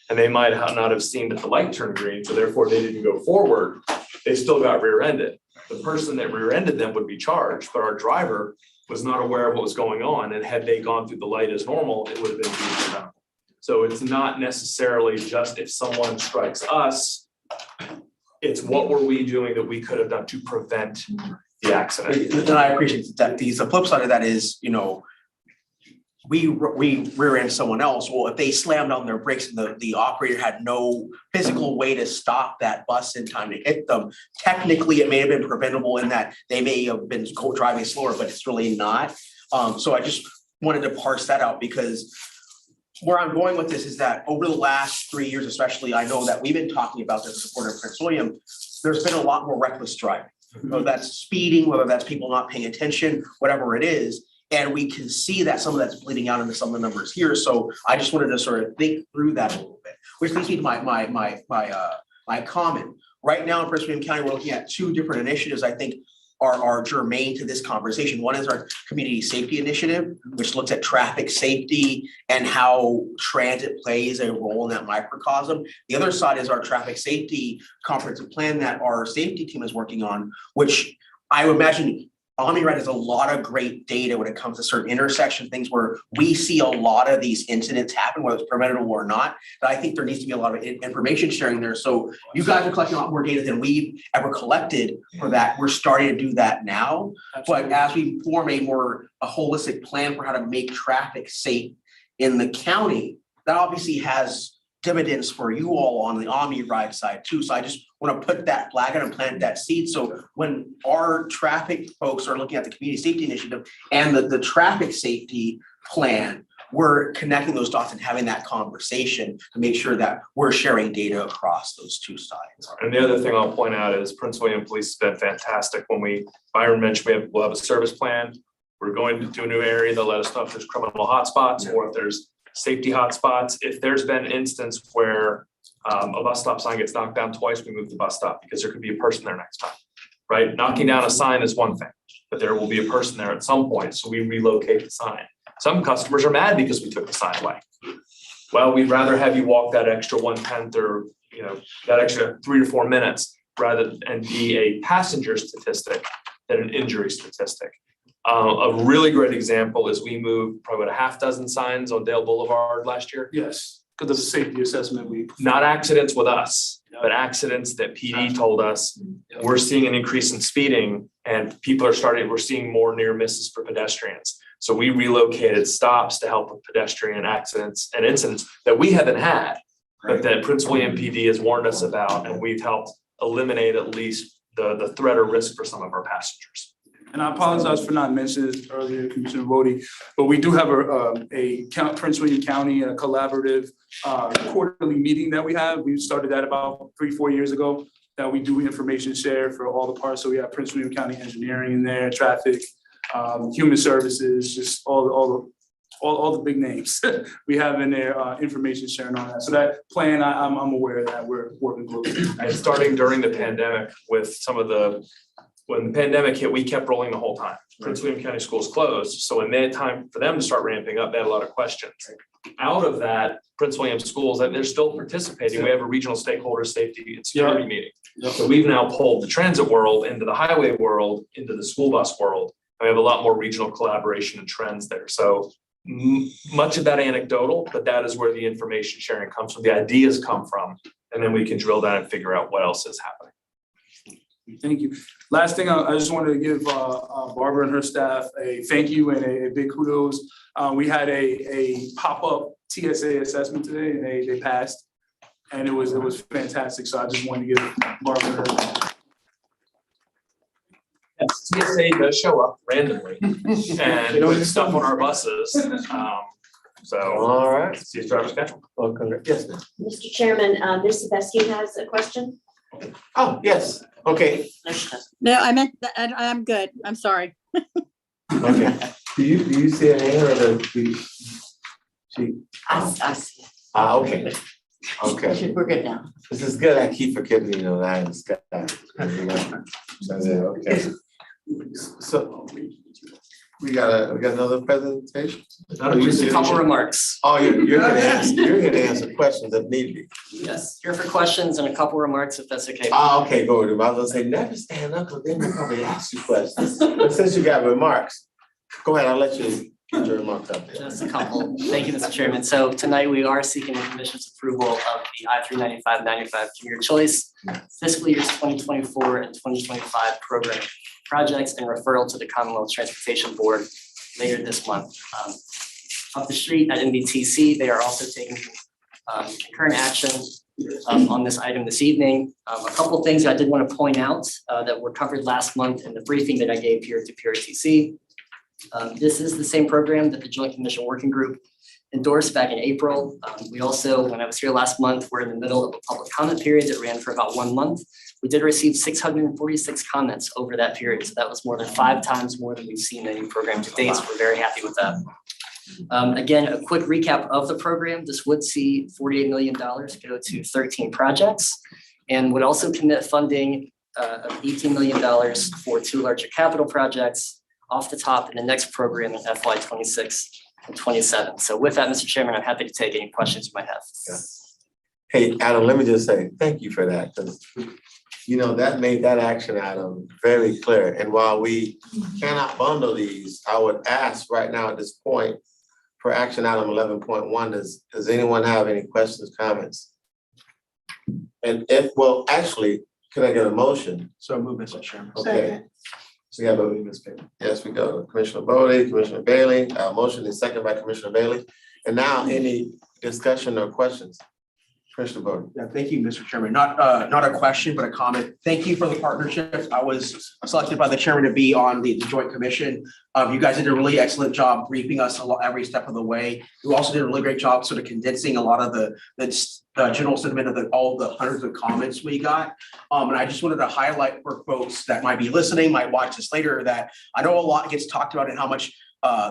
And they might not have seen that the light turned green, so therefore they didn't go forward. They still got rear-ended. The person that rear-ended them would be charged, but our driver was not aware of what was going on. And had they gone through the light as normal, it would have been preventable. So it's not necessarily just if someone strikes us, it's what were we doing that we could have done to prevent the accident. And I appreciate that. The flip side of that is, we rear end someone else. Well, if they slammed on their brakes and the operator had no physical way to stop that bus in time to hit them, technically it may have been preventable in that they may have been driving slower, but it's really not. So I just wanted to parse that out because where I'm going with this is that over the last 3 years, especially, I know that we've been talking about this support of Prince William. There's been a lot more reckless driving, whether that's speeding, whether that's people not paying attention, whatever it is. And we can see that some of that's bleeding out into some of the numbers here. So I just wanted to sort of think through that a little bit, which leads me to my comment. Right now in Prince William County, we're looking at 2 different initiatives I think are germane to this conversation. One is our community safety initiative, which looks at traffic safety and how transit plays a role in that microcosm. The other side is our traffic safety comprehensive plan that our safety team is working on, which I would imagine OmniRide has a lot of great data when it comes to certain intersection things where we see a lot of these incidents happen, whether it's preventable or not. But I think there needs to be a lot of information sharing there. So you guys are collecting a lot more data than we've ever collected for that. We're starting to do that now. But as we form a holistic plan for how to make traffic safe in the county, that obviously has dividends for you all on the OmniRide side too. So I just want to put that flag out and plant that seed. So when our traffic folks are looking at the community safety initiative and the traffic safety plan, we're connecting those dots and having that conversation to make sure that we're sharing data across those 2 sides. And the other thing I'll point out is Prince William Police has been fantastic. When Byron mentioned we'll have a service plan. We're going to a new area. They'll let us know if there's criminal hotspots or if there's safety hotspots. If there's been an instance where a bus stop sign gets knocked down twice, we move the bus stop because there could be a person there next time, right? Knocking down a sign is one thing, but there will be a person there at some point. So we relocate the sign. Some customers are mad because we took the sign away. Well, we'd rather have you walk that extra 1/10 or that extra 3 to 4 minutes and be a passenger statistic than an injury statistic. A really great example is we moved probably about a half dozen signs on Dale Boulevard last year. Yes, because of the safety assessment we. Not accidents with us, but accidents that PD told us, we're seeing an increase in speeding and we're seeing more near misses for pedestrians. So we relocated stops to help with pedestrian accidents and incidents that we haven't had, but that Prince William PD has warned us about, and we've helped eliminate at least the threat or risk for some of our passengers. And I apologize for not mentioning this earlier, Commissioner Vody, but we do have a Prince William County collaborative quarterly meeting that we have. We started that about 3-4 years ago, that we do information share for all the parts. So we have Prince William County Engineering in there, traffic, human services, just all the big names we have in there, information sharing on that. So that plan, I'm aware of that. We're working closely. And starting during the pandemic with when the pandemic hit, we kept rolling the whole time. Prince William County schools closed. So when they had time for them to start ramping up, they had a lot of questions. Out of that, Prince William schools, they're still participating. We have a regional stakeholder safety and security meeting. So we've now pulled the transit world into the highway world, into the school bus world. We have a lot more regional collaboration and trends there. So much of that anecdotal, but that is where the information sharing comes from, the ideas come from, and then we can drill down and figure out what else is happening. Thank you. Last thing, I just wanted to give Barbara and her staff a thank you and a big kudos. We had a pop-up TSA assessment today, and they passed, and it was fantastic. So I just wanted to give Barbara and her. Yes, TSA does show up randomly and put stuff on our buses. So, All right. see you driver's schedule. Well, congrats. Yes, ma'am. Mr. Chairman, Ms. Sebeski has a question. Oh, yes, okay, No, I meant, I'm good. I'm sorry. okay. Do you see a hand or she? I see. Okay, okay. We're good now. This is good. I keep forgetting, I in the sky. Okay. So we got another presentation? Just a couple remarks. Oh, you're gonna answer questions if need be. Yes, here for questions and a couple remarks if that's okay. Okay, go with it. I was gonna say, never stand up, but then they probably ask you questions. But since you got remarks, go ahead, I'll let you get your remarks up there. Just a couple. Thank you, Mr. Chairman. So tonight we are seeking the commission's approval of the I-395-95 commuter choice fiscal years 2024 and 2025 program projects and referral to the Commonwealth Transportation Board later this month. Up the street at NBTC, they are also taking concurrent action on this item this evening. A couple things I did want to point out that were covered last month in the briefing that I gave here to PRTC. This is the same program that the Joint Commission Working Group endorsed back in April. We also, when I was here last month, we're in the middle of a public comment period that ran for about 1 month. We did receive 646 comments over that period. So that was more than 5 times more than we've seen in any program to date. So we're very happy with that. Again, a quick recap of the program. This would see $48 million go to 13 projects and would also commit funding of $18 million for 2 larger capital projects off the top in the next program in FY 26 and 27. So with that, Mr. Chairman, I'm happy to take any questions you might have. Yeah. Hey, Adam, let me just say, thank you for that, because that made that action item very clear. And while we cannot bundle these, I would ask right now at this point for action item 11.1, does anyone have any questions, comments? And actually, can I get a motion? So move, Mr. Chairman. Okay. So we have yes, we go. Commissioner Bodie, Commissioner Bailey, motion is second by Commissioner Bailey. And now any discussion or questions? Commissioner Bodie. Yeah, thank you, Mr. Chairman. Not a question, but a comment. Thank you for the partnership. I was selected by the chairman to be on the Joint Commission. You guys did a really excellent job briefing us every step of the way. You also did a really great job sort of condensing a lot of the general sentiment of all the hundreds of comments we got. And I just wanted to highlight for folks that might be listening, might watch this later, that I know a lot gets talked about and how much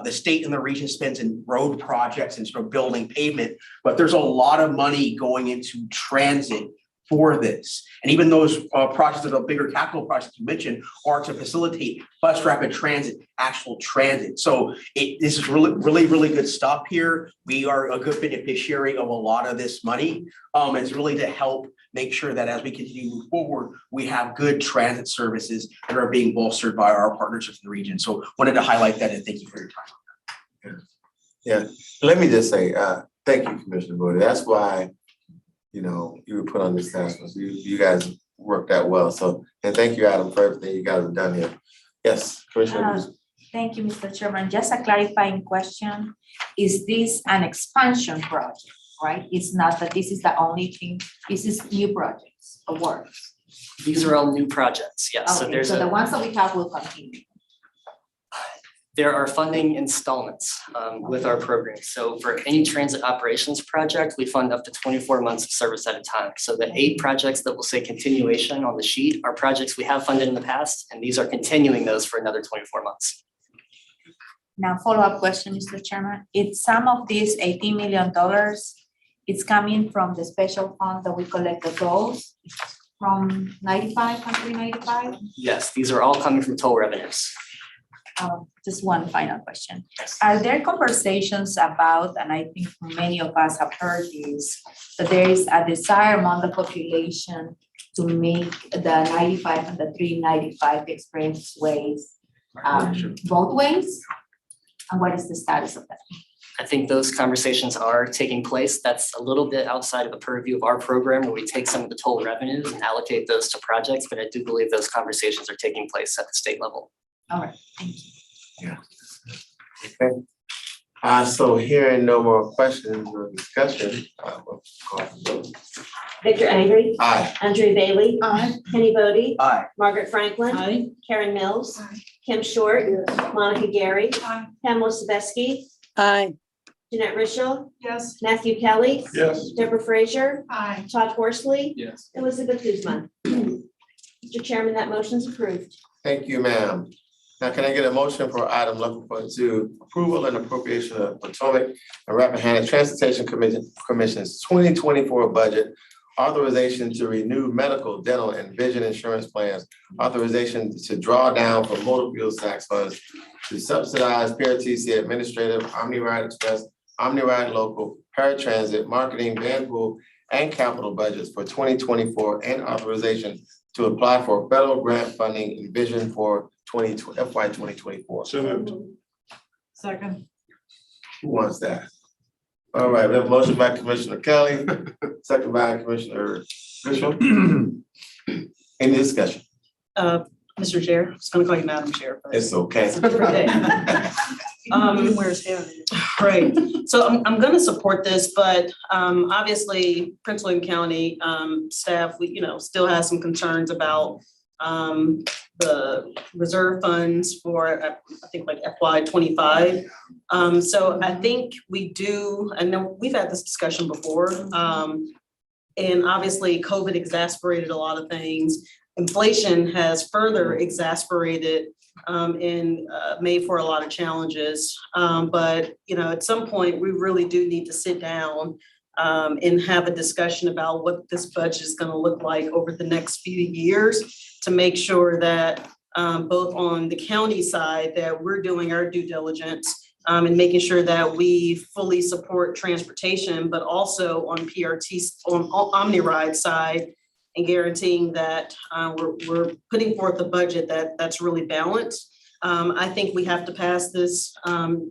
the state and the region spends in road projects and sort of building pavement, but there's a lot of money going into transit for this. And even those projects that are bigger capital projects you mentioned are to facilitate bus rapid transit, actual transit. So this is really good stuff here. We are a good beneficiary of a lot of this money. It's really to help make sure that as we continue to move forward, we have good transit services that are being bolstered by our partnerships in the region. So wanted to highlight that and thank you for your time. Yeah, let me just say, thank you, Commissioner Bodie. That's why you were put on this task force. You guys worked out well. So, and thank you, Adam, for everything you guys have done here. Yes, Commissioner. Thank you, Mr. Chairman. Just a clarifying question. Is this an expansion project, right? It's not that this is the only thing. This is new projects or works. These are all new projects, yes. Okay, so the ones that we have will continue. There are funding installments with our program. So for any transit operations project, we fund up to 24 months of service at a time. So the 8 projects that will say continuation on the sheet are projects we have funded in the past, and these are continuing those for another 24 months. Now, follow-up question, Mr. Chairman. It's some of these $18 million, it's coming from the special fund that we collect the tolls from 95, country 95? Yes, these are all coming from toll revenues. Just one final question. Are there conversations about, and I think many of us have heard this, that there is a desire among the population to make the 95 and the 395 expressways both ways? And what is the status of that? I think those conversations are taking place. That's a little bit outside of the purview of our program where we take some of the toll revenues and allocate those to projects, but I do believe those conversations are taking place at the state level. All right, thank you. Yeah. Okay. So hearing no more questions or discussion, we'll call for the vote. Victor Angry. Aye. Andrea Bailey. Aye. Kenny Bodie. Aye. Margaret Franklin. Aye. Karen Mills. Kim Short. Monica Gary. Aye. Pamela Sebeski. Aye. Jeanette Rishel, Yes. Matthew Kelly, Yes. Deborah Frazier, Aye. Todd Horsley, Yes. Elizabeth Guzman. Mr. Chairman, that motion's approved. Thank you, ma'am. Now, can I get a motion for item 11.2, approval and appropriation of Potomac and Rappahannock Transportation Commission's 2024 budget, authorization to renew medical, dental, and vision insurance plans, authorization to draw down from motor fuel tax funds to subsidize PRTC administrative, OmniRide Express, OmniRide Local, paratransit, marketing, van pool, and capital budgets for 2024, and authorization to apply for federal grant funding in vision for FY 2024. So moved. Second. Who wants that? All right, we have a motion by Commissioner Kelly, second by Commissioner Bishop. Any discussion? Mr. Chair, I was gonna call you Madam Chair. but It's okay. it's a different day. Where's Aaron? Right, so I'm gonna support this, but obviously Prince William County staff, we, still has some concerns about the reserve funds for, I think like FY 25. So I think I know we've had this discussion before. And obviously COVID exacerbated a lot of things. Inflation has further exacerbated and made for a lot of challenges. But, at some point, we really do need to sit down and have a discussion about what this budget is gonna look like over the next few years to make sure that both on the county side, that we're doing our due diligence and making sure that we fully support transportation, but also on PRT, on OmniRide side, and guaranteeing that we're putting forth a budget that's really balanced. I think we have to pass this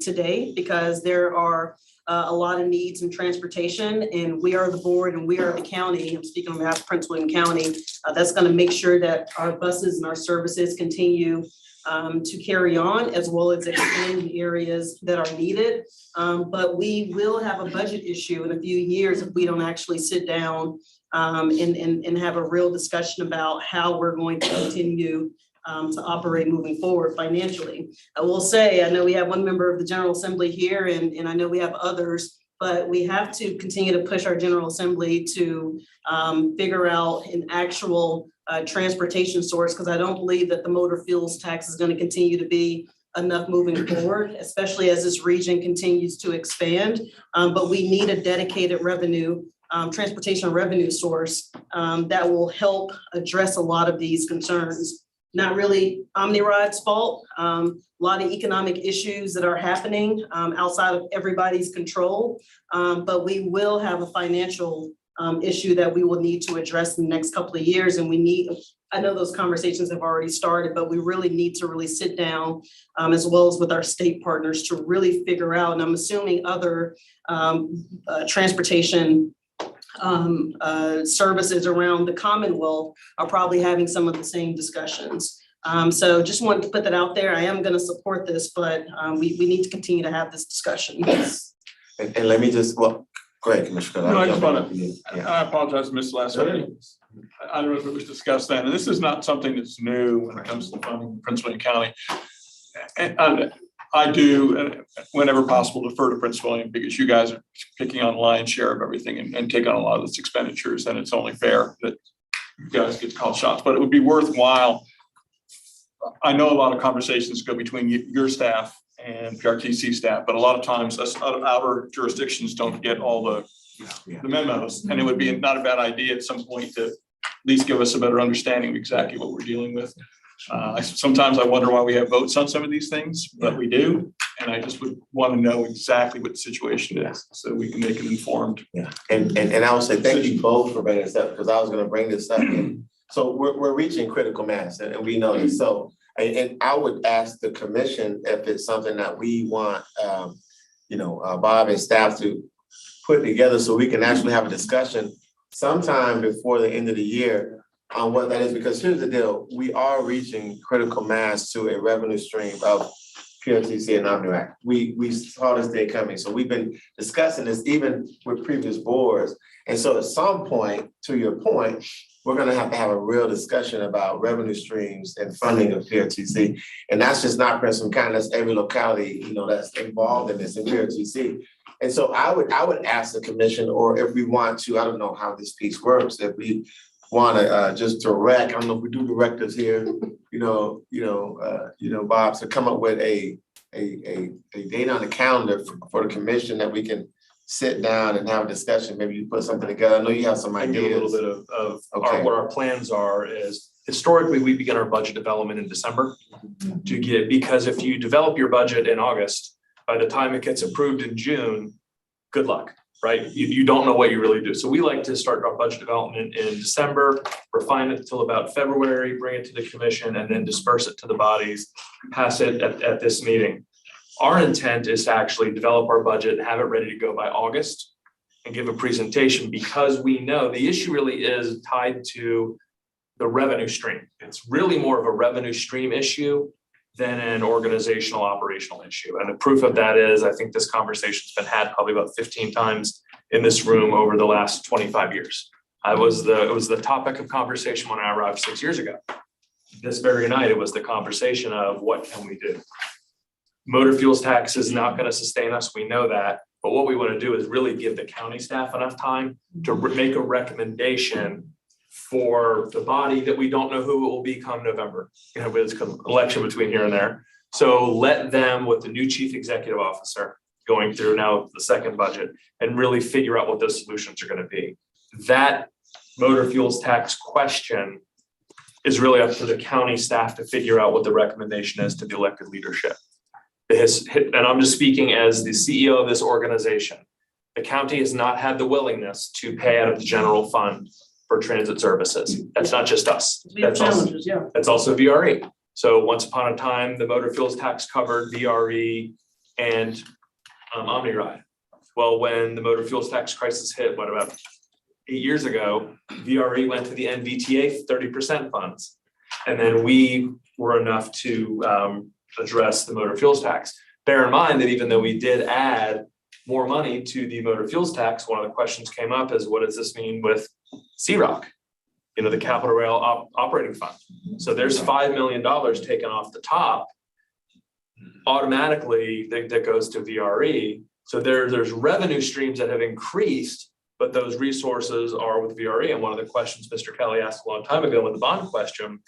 today because there are a lot of needs in transportation, and we are the board and we are the county, I'm speaking on behalf of Prince William County, that's gonna make sure that our buses and our services continue to carry on, as well as expand in areas that are needed. But we will have a budget issue in a few years if we don't actually sit down and have a real discussion about how we're going to continue to operate moving forward financially. I will say, I know we have one member of the General Assembly here, and I know we have others, but we have to continue to push our General Assembly to figure out an actual transportation source, because I don't believe that the motor fuels tax is going to continue to be enough moving forward, especially as this region continues to expand. But we need a dedicated transportation revenue source that will help address a lot of these concerns. Not really OmniRide's fault. A lot of economic issues that are happening outside of everybody's control. But we will have a financial issue that we will need to address in the next couple of years. And I know those conversations have already started, but we really need to really sit down as well as with our state partners to really figure out, and I'm assuming other transportation services around the Commonwealth are probably having some of the same discussions. So just wanted to put that out there. I am going to support this, but we need to continue to have this discussion. And let me just, go ahead, Commissioner. No, I just I apologize, I missed the last one. I don't know if it was discussed then, and this is not something that's new when it comes to funding in Prince William County. And I do, whenever possible, defer to Prince William because you guys are picking on lion's share of everything and take on a lot of these expenditures, and it's only fair that you guys get to call shots. But it would be worthwhile. I know a lot of conversations go between your staff and PRTC staff, but a lot of times us outer jurisdictions don't get all the memos, and it would be not a bad idea at some point to at least give us a better understanding of exactly what we're dealing with. Sometimes I wonder why we have votes on some of these things, but we do. And I just would want to know exactly what the situation is so we can make an informed. Yeah, and I would say thank you both for bringing this up, because I was going to bring this up. So we're reaching critical mass, and we know this. So, and I would ask the commission if it's something that we want, Bob and staff to put together so we can actually have a discussion sometime before the end of the year on what that is, because here's the deal, we are reaching critical mass to a revenue stream of PRTC and OmniRide. We saw this day coming, so we've been discussing this even with previous boards. And so at some point, to your point, we're gonna have to have a real discussion about revenue streams and funding of PRTC. And that's just not Prince William County, that's every locality, that's involved in this in PRTC. And so I would ask the commission, or if we want to, I don't know how this piece works, if we want to just direct, I don't know if we do directors here, Bob, to come up with a date on the calendar for the commission that we can sit down and have a discussion, maybe you put something together, I know you have some I give a ideas. little bit of Okay. what our plans are is historically, we begin our budget development in December to get, because if you develop your budget in August, by the time it gets approved in June, good luck, right? You don't know what you really do. So we like to start our budget development in December, refine it till about February, bring it to the commission, and then disperse it to the bodies, pass it at this meeting. Our intent is to actually develop our budget, have it ready to go by August, and give a presentation, because we know the issue really is tied to the revenue stream. It's really more of a revenue stream issue than an organizational operational issue. And the proof of that is, I think this conversation's been had probably about 15 times in this room over the last 25 years. It was the topic of conversation when I arrived 6 years ago. This very night, it was the conversation of what can we do? Motor fuels tax is not going to sustain us, we know that. But what we want to do is really give the county staff enough time to make a recommendation for the body that we don't know who it will be come November. It's an election between here and there. So let them, with the new chief executive officer going through now the second budget, and really figure out what those solutions are going to be. That motor fuels tax question is really up to the county staff to figure out what the recommendation is to the elected leadership. And I'm just speaking as the CEO of this organization. The county has not had the willingness to pay out of the general fund for transit services. That's not just us. We have That's also- challenges, yeah. That's also VRE. So once upon a time, the motor fuels tax covered VRE and OmniRide. Well, when the motor fuels tax crisis hit, what, about 8 years ago, VRE went to the NVTA 30% funds. And then we were enough to address the motor fuels tax. Bear in mind that even though we did add more money to the motor fuels tax, one of the questions came up is, what does this mean with CROC? The Capital Rail Operating Fund. So there's $5 million taken off the top automatically that goes to VRE. So there's revenue streams that have increased, but those resources are with VRE. And one of the questions Mr. Kelly asked a long time ago in the bond question,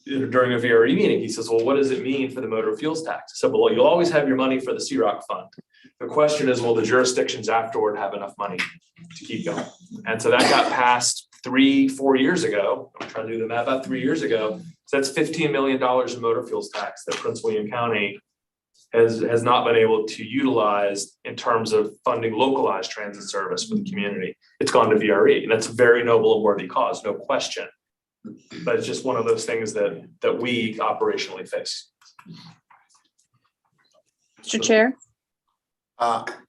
during a VRE meeting, he says, well, what does it mean for the motor fuels tax? I said, well, you'll always have your money for the CROC fund. The question is, will the jurisdictions afterward have enough money to keep going? And so that got passed 3-4 years ago. I'm trying to do the math, about 3 years ago. So that's $15 million in motor fuels tax that Prince William County has not been able to utilize in terms of funding localized transit service for the community. It's gone to VRE, and that's a very noble and worthy cause, no question. But it's just one of those things that we operationally face. Mr. Chair?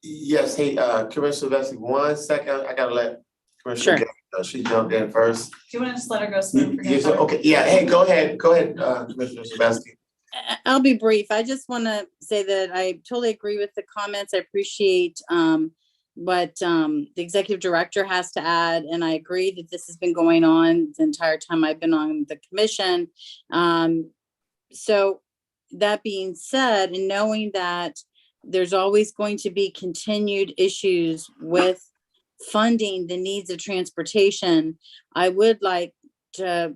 Yes, hey, Commissioner Vesey, 1 second, I gotta let Commissioner Sure. Gay know. She jumped in first. Do you want to just let her go? So we don't forget Yes, about her? okay, yeah, hey, go ahead, Commissioner Sebastian. I'll be brief. I just want to say that I totally agree with the comments. I appreciate what the executive director has to add. And I agree that this has been going on the entire time I've been on the commission. So that being said, and knowing that there's always going to be continued issues with funding the needs of transportation, I would like to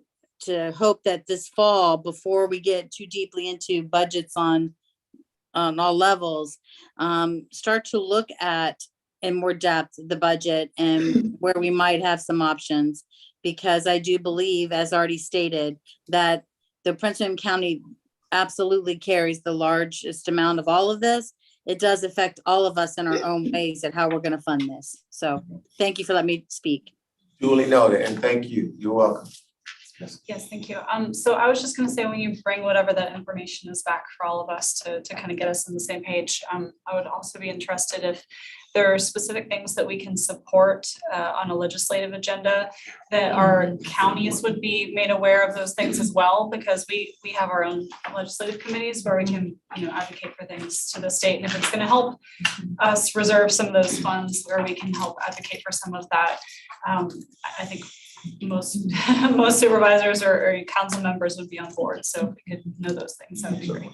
hope that this fall, before we get too deeply into budgets on all levels, start to look at in more depth the budget and where we might have some options. Because I do believe, as already stated, that the Prince William County absolutely carries the largest amount of all of this. It does affect all of us in our own ways at how we're going to fund this. So thank you for letting me speak. Duly noted, and thank you. You're welcome. Yes, thank you. So I was just gonna say, when you bring whatever that information is back for all of us to kind of get us on the same page, I would also be interested if there are specific things that we can support on a legislative agenda, that our counties would be made aware of those things as well, because we have our own legislative committees where we can, advocate for things to the state. And if it's gonna help us reserve some of those funds, where we can help advocate for some of that, I think most supervisors or council members would be on board. So if we could know those things, that would be great.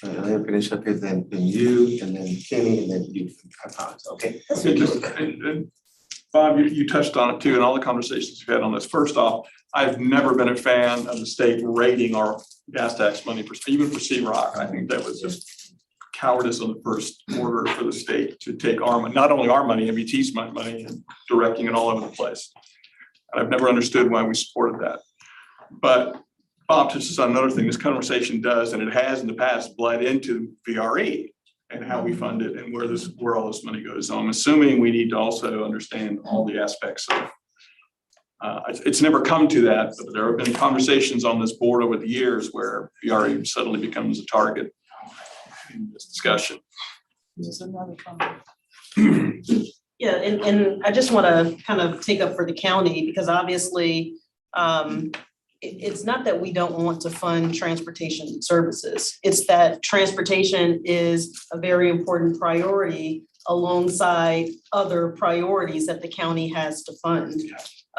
Let him finish up his, then you, and then Kenny, and then you. I apologize. Okay. And Bob, you touched on it too, in all the conversations we've had on this. First off, I've never been a fan of the state raiding our gas tax money, even for C-Rock. I think that was just cowardice on the first order for the state to take our money, not only our money, MBT's money, and directing it all over the place. And I've never understood why we supported that. But Bob touches on another thing this conversation does, and it has in the past bled into VRE and how we fund it and where all this money goes. So I'm assuming we need to also understand all the aspects of it's never come to that, but there have been conversations on this board over the years where VRE suddenly becomes a target in this discussion. Yeah, and I just want to kind of take up for the county, because obviously, it's not that we don't want to fund transportation services. It's that transportation is a very important priority alongside other priorities that the county has to fund.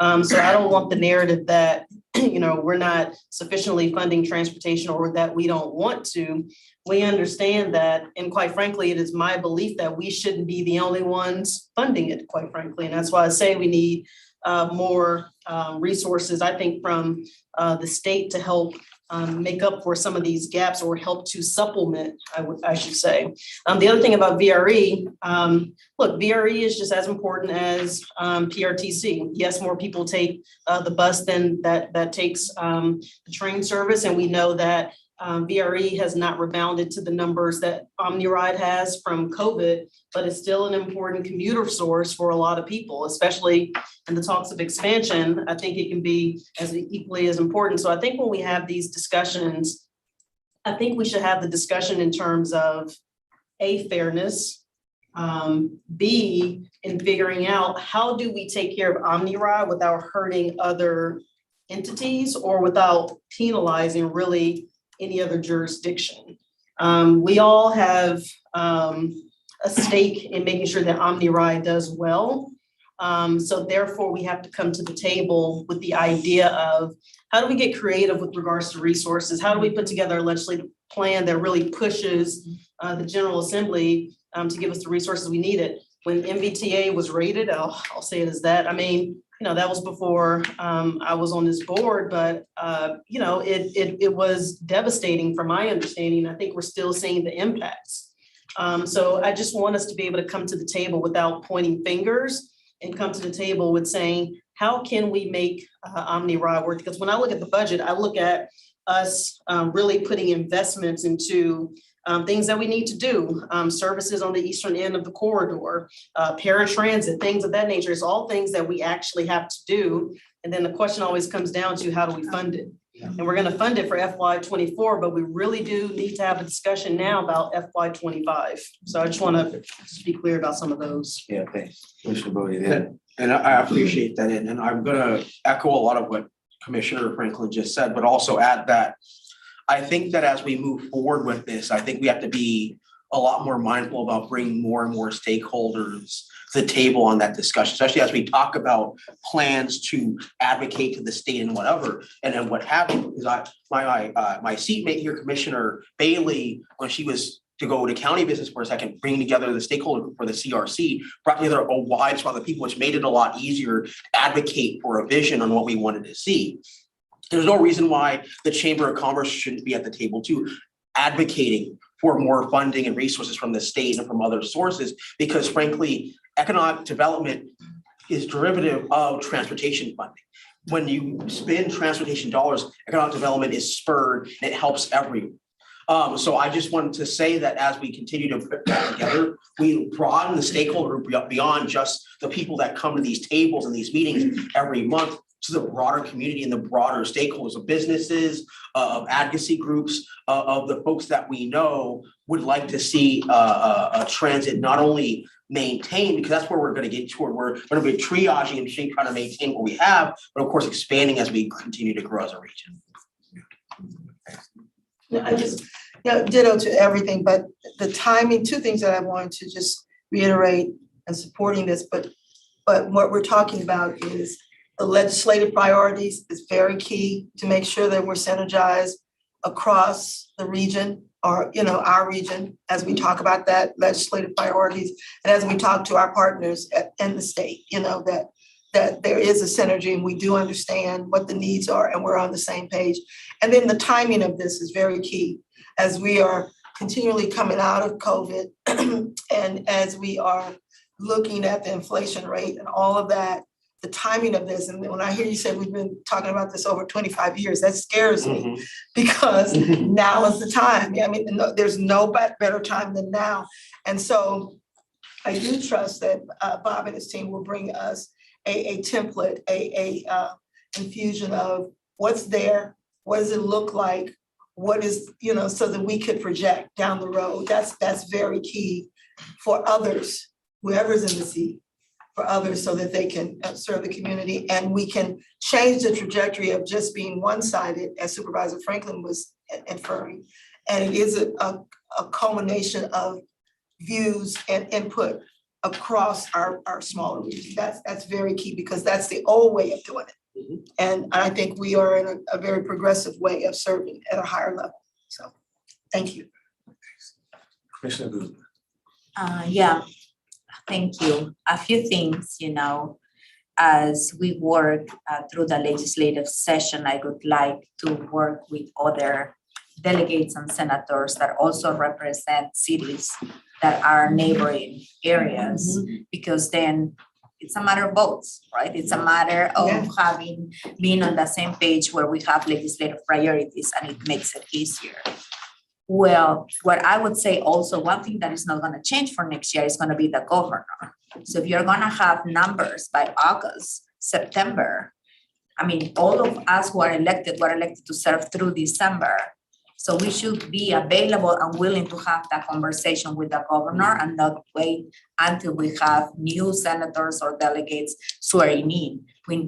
So I don't want the narrative that, we're not sufficiently funding transportation or that we don't want to. We understand that, and quite frankly, it is my belief that we shouldn't be the only ones funding it, quite frankly. And that's why I say we need more resources, I think, from the state to help make up for some of these gaps, or help to supplement, I should say. The other thing about VRE, look, VRE is just as important as PRTC. Yes, more people take the bus than that takes the train service, and we know that VRE has not rebounded to the numbers that OmniRide has from COVID, but it's still an important commuter source for a lot of people, especially in the talks of expansion. I think it can be equally as important. So I think when we have these discussions, I think we should have the discussion in terms of A, fairness, B, in figuring out how do we take care of OmniRide without hurting other entities or without penalizing really any other jurisdiction. We all have a stake in making sure that OmniRide does well. So therefore, we have to come to the table with the idea of how do we get creative with regards to resources? How do we put together a legislative plan that really pushes the General Assembly to give us the resources we needed? When MVTA was rated, I'll say it as that. I mean, that was before I was on this board, but it was devastating from my understanding. I think we're still seeing the impacts. So I just want us to be able to come to the table without pointing fingers and come to the table with saying, how can we make OmniRide work? Because when I look at the budget, I look at us really putting investments into things that we need to do, services on the eastern end of the corridor, paratransit, things of that nature. It's all things that we actually have to do. And then the question always comes down to how do we fund it? And we're going to fund it for FY24, but we really do need to have a discussion now about FY25. So I just want to be clear about some of those. Yeah, thanks. Commissioner Bodie, then. And I appreciate that, and I'm gonna echo a lot of what Commissioner Franklin just said, but also add that I think that as we move forward with this, I think we have to be a lot more mindful about bringing more and more stakeholders to the table on that discussion, especially as we talk about plans to advocate to the state and whatever, and then what happened is my seatmate here, Commissioner Bailey, when she was to go to county business for a second, bringing together the stakeholder for the CRC, brought together a wide swath of people, which made it a lot easier to advocate for a vision on what we wanted to see. There's no reason why the Chamber of Commerce shouldn't be at the table too, advocating for more funding and resources from the state and from other sources, because frankly, economic development is derivative of transportation funding. When you spend transportation dollars, economic development is spurred and it helps everyone. So I just wanted to say that as we continue to put that together, we broaden the stakeholder group beyond just the people that come to these tables and these meetings every month, to the broader community and the broader stakeholders of businesses, of advocacy groups, of the folks that we know would like to see a transit not only maintained, because that's where we're going to get toward. We're going to be triaging and trying to maintain what we have, but of course expanding as we continue to grow as a region. I just, ditto to everything, but the timing, two things that I wanted to just reiterate and supporting this, but what we're talking about is the legislative priorities is very key to make sure that we're synergized across the region. our, you know, our region, as we talk about that legislative priorities, and as we talk to our partners in the state, you know, that there is a synergy and we do understand what the needs are and we're on the same page. And then the timing of this is very key as we are continually coming out of COVID and as we are looking at the inflation rate and all of that, the timing of this, and when I hear you say we've been talking about this over 25 years, that scares me because now is the time. I mean, there's no better time than now. And so I do trust that Bob and his team will bring us a template, a infusion of what's there, what does it look like, what is, you know, so that we could project down the road. That's very key for others, whoever's in the seat, for others so that they can serve the community and we can change the trajectory of just being one-sided, as Supervisor Franklin was inferring. And it is a culmination of views and input across our smaller region. That's very key because that's the old way of doing it. And I think we are in a very progressive way of serving at a higher level. So, thank you. Commissioner Booth. Yeah, thank you. A few things, you know, as we work through the legislative session, I would like to work with other delegates and senators that also represent cities that are neighboring areas, because then it's a matter of votes, right? It's a matter of being on the same page where we have legislative priorities and it makes it easier. Well, what I would say also, one thing that is not gonna change for next year is gonna be the governor. So if you're gonna have numbers by August, September, I mean, all of us who are elected were elected to serve through December. So we should be available and willing to have that conversation with the governor and not wait until we have new senators or delegates swearing in. When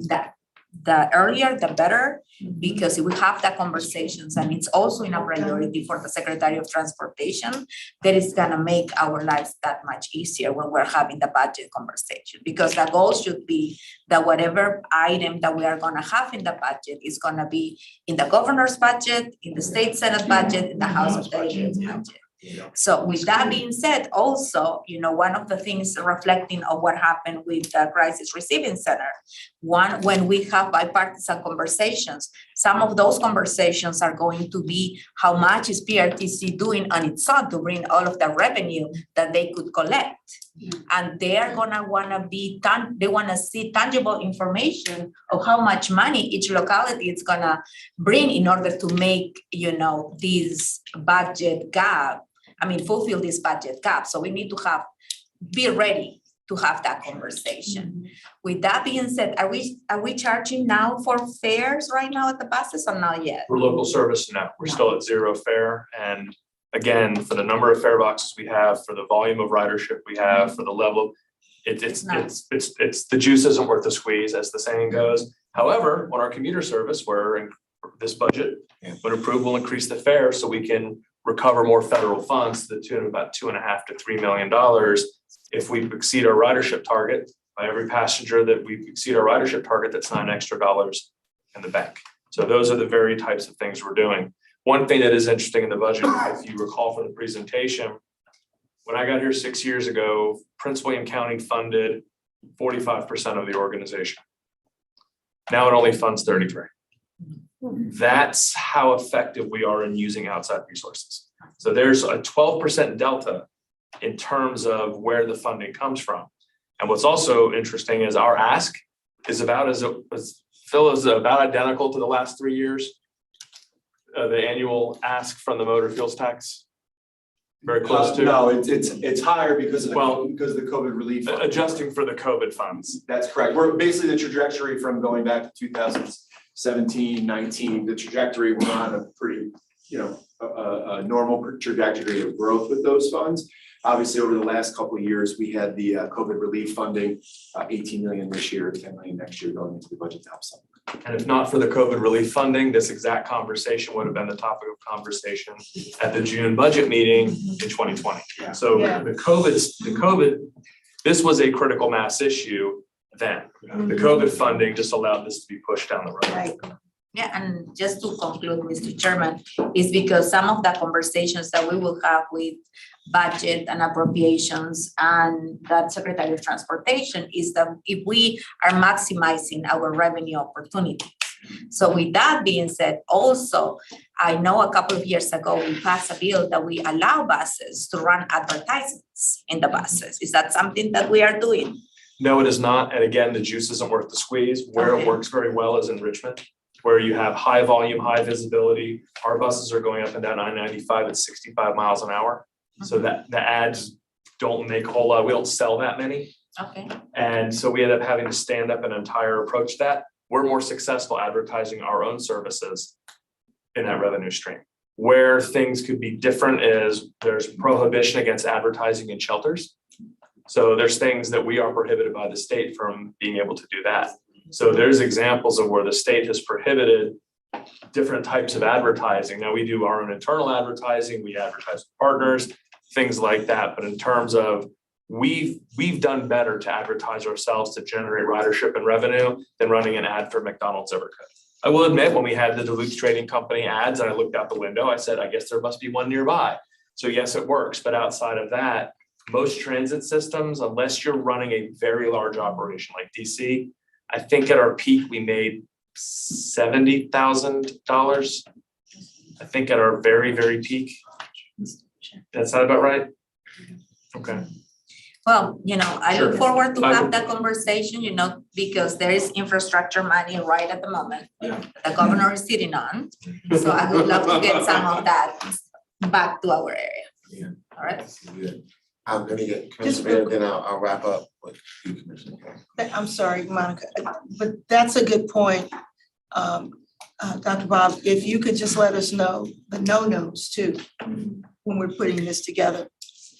the earlier, the better, because if we have the conversations and it's also in a priority for the Secretary of Transportation, that is gonna make our lives that much easier when we're having the budget conversation. Because the goal should be that whatever item that we are gonna have in the budget is gonna be in the governor's budget, in the state senate budget, in the House of Delegates budget. So with that being said, also, you know, one of the things reflecting on what happened with the Crisis Receiving Center, when we have bipartisan conversations, some of those conversations are going to be how much is PRTC doing on its own to bring all of the revenue that they could collect. And they are gonna they wanna see tangible information of how much money each locality is gonna bring in order to make, you know, this budget gap. I mean, fulfill this budget gap. So we need to be ready to have that conversation. With that being said, are we charging now for fares right now at the buses or not yet? For local service, no, we're still at zero fare. And again, for the number of fare boxes we have, for the volume of ridership we have, for the level, it's the juice isn't worth the squeeze, as the saying goes. However, on our commuter service, we're in this budget, when approved, will increase the fare so we can recover more federal funds to the tune of about $2.5 to $3 million. If we exceed our ridership target, by every passenger that we exceed our ridership target, that's $9 extra in the bank. So those are the very types of things we're doing. One thing that is interesting in the budget, if you recall from the presentation, when I got here 6 years ago, Prince William County funded 45% of the organization. Now it only funds 33%. That's how effective we are in using outside resources. So there's a 12% delta in terms of where the funding comes from. And what's also interesting is our ask is about about identical to the last 3 years. The annual ask from the motor fuels tax. Very close to. No, it's higher because of the COVID relief. Adjusting for the COVID funds. That's correct. We're basically the trajectory from going back to 2017, 19, the trajectory, we're on a pretty, a normal trajectory of growth with those funds. Obviously, over the last couple of years, we had the COVID relief funding, 18 million this year, 10 million next year going into the budget to help some. And if not for the COVID relief funding, this exact conversation would have been the topic of conversation at the June budget meeting in 2020. So the COVID, this was a critical mass issue then. The COVID funding just allowed this to be pushed down the road. Right. Yeah, and just to conclude, Mr. Chairman, is because some of the conversations that we will have with budget and appropriations and that Secretary of Transportation is that if we are maximizing our revenue opportunities. So with that being said, also, I know a couple of years ago, we passed a bill that we allow buses to run advertisements in the buses. Is that something that we are doing? No, it is not. And again, the juice isn't worth the squeeze. Where it Okay. works very well is in Richmond, where you have high volume, high visibility. Our buses are going up and down I-95 at 65 miles an hour. So that the ads don't make a whole lot. We don't sell that many. Okay. And so we end up having to stand up an entire approach to that. We're more successful advertising our own services in that revenue stream. Where things could be different is there's prohibition against advertising in shelters. So there's things that we are prohibited by the state from being able to do that. So there's examples of where the state has prohibited different types of advertising. Now we do our own internal advertising, we advertise with partners, things like that. But in terms of we've done better to advertise ourselves to generate ridership and revenue than running an ad for McDonald's ever could. I will admit, when we had the Duluth Trading Company ads and I looked out the window, I said, I guess there must be one nearby. So yes, it works. But outside of that, most transit systems, unless you're running a very large operation like DC, I think at our peak, we made $70,000. I think at our very, very peak. That's not about right? Okay. Well, I look Sure. forward to I have would- that conversation, because there is infrastructure money right at the moment. The governor is sitting on, so I would love to get some of that back to our area. Yeah. All right. This is good. I'm gonna get Commissioner Bailey, then I'll wrap up with you, Commissioner. I'm sorry, Monica, but that's a good point. Dr. Bob, if you could just let us know the no-nos too, when we're putting this together.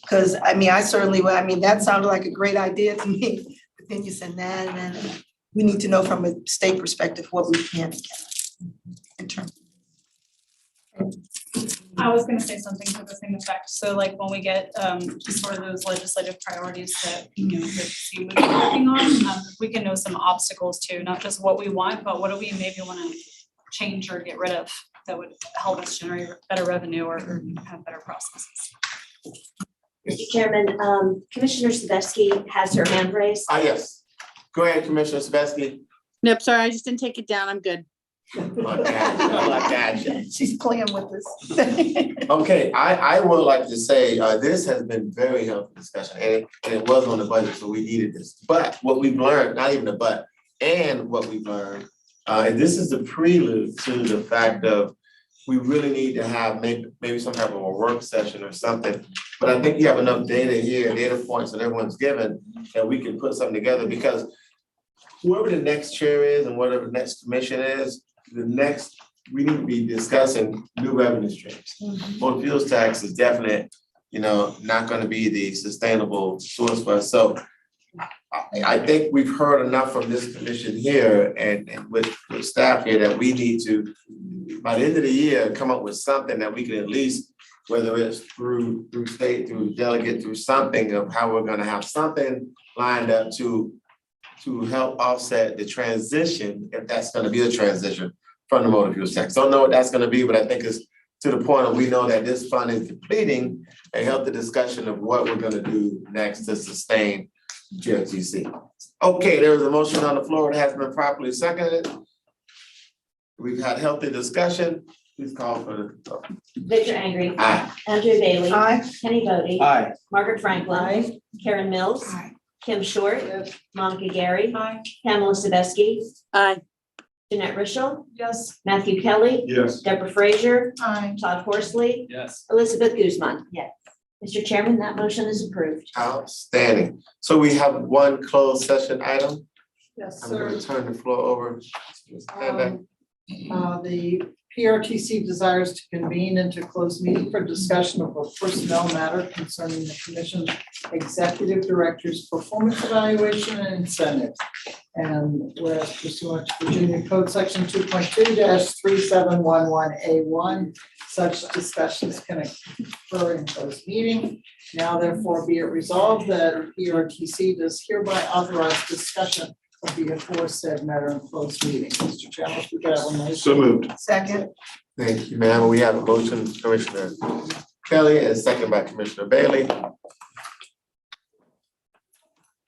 Because I certainly, that sounded like a great idea to me, but then you said, nah. We need to know from a state perspective what we can and cannot in terms. I was gonna say something to the same effect. So like when we get sort of those legislative priorities that that we would be working on, we can know some obstacles too, not just what we want, but what do we maybe wanna change or get rid of that would help us generate better revenue or have better processes. Mr. Chairman, Commissioner Sebesky has her hand raised. Yes. Go ahead, Commissioner Sebesky. Nope, sorry, I just didn't take it down. I'm good. She's playing with us. Okay, I would like to say, this has been very helpful discussion, and it was on the budget, so we needed this. But what we've learned, not even a but, and what we've learned, and this is the prelude to the fact of we really need to have maybe some type of a work session or something. But I think you have enough data here, data points that everyone's given, that we can put something together, because whoever the next chair is and whatever the next commission is, we need to be discussing new revenue streams. Motor fuels tax is definitely, not gonna be the sustainable source for us. So I think we've heard enough from this commission here and with staff here that we need to, by the end of the year, come up with something that we can at least, whether it's through state, through delegate, through something of how we're gonna have something lined up to help offset the transition, if that's gonna be a transition from the motor fuel tax. Don't know what that's gonna be, but I think it's to the point of we know that this fund is depleting and help the discussion of what we're gonna do next to sustain PRTC. Okay, there is a motion on the floor. It has been properly seconded. We've had healthy discussion. Please call for the. Victor Angry. Aye. Andrew Bailey. Aye. Kenny Bodie. Aye. Margaret Franklin. Karen Mills. Kim Short. Monica Gary. Pamela Sebesky. Aye. Jeanette Richel. Yes. Matthew Kelly. Yes. Deborah Frazier. Aye. Todd Horsley. Yes. Elizabeth Guzman. Yes. Mr. Chairman, that motion is approved. Outstanding. So we have one closed session item. Yes, I'm gonna turn the floor over to Ms. Panda. The PRTC desires to convene into closed meeting for discussion of a personnel matter concerning the commission's executive director's performance evaluation and incentives. And whereas pursuant to Virginia Code Section 2.2-3711A1, such discussions can occur in closed meeting. Now therefore be it resolved that PRTC does hereby authorize discussion of the aforesaid matter in closed meeting. Mr. Chairman, if we could have a motion. So moved. Second, Thank you, ma'am. We have a motion, Commissioner Kelly, and second by Commissioner Bailey.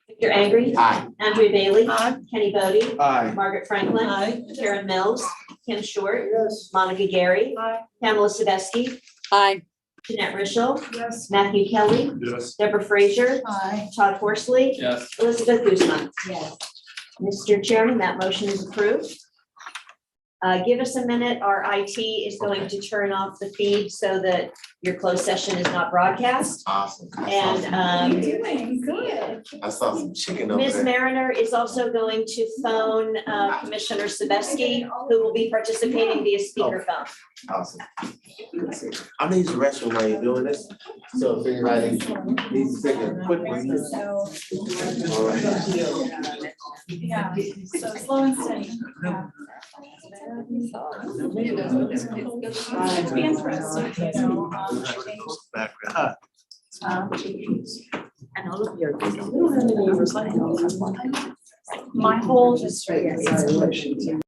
Victor Angry. Aye. Andrea Bailey. Kenny Bodie. Aye. Margaret Franklin. Aye. Karen Mills. Kim Short. Yes. Monica Gary. Pamela Sabeski. Aye. Jeanette Richel. Yes. Matthew Kelly. Yes. Deborah Frazier. Aye. Todd Horsley. Yes. Elizabeth Guzman. Yes. Mr. Chairman, that motion is approved. Give us a minute. Our IT is going to turn off the feed so that your closed session is not broadcast. Awesome. And Doing good. I saw some chicken over Ms. there. Mariner is also going to phone Commissioner Sebeski, who will be participating via speakerphone. Awesome. I'm gonna use the restroom while you're doing this, so if anybody needs to take a quick one. All right. Yeah, so slow and steady. Yeah. It'd be interesting, you know, And all of your. my whole district.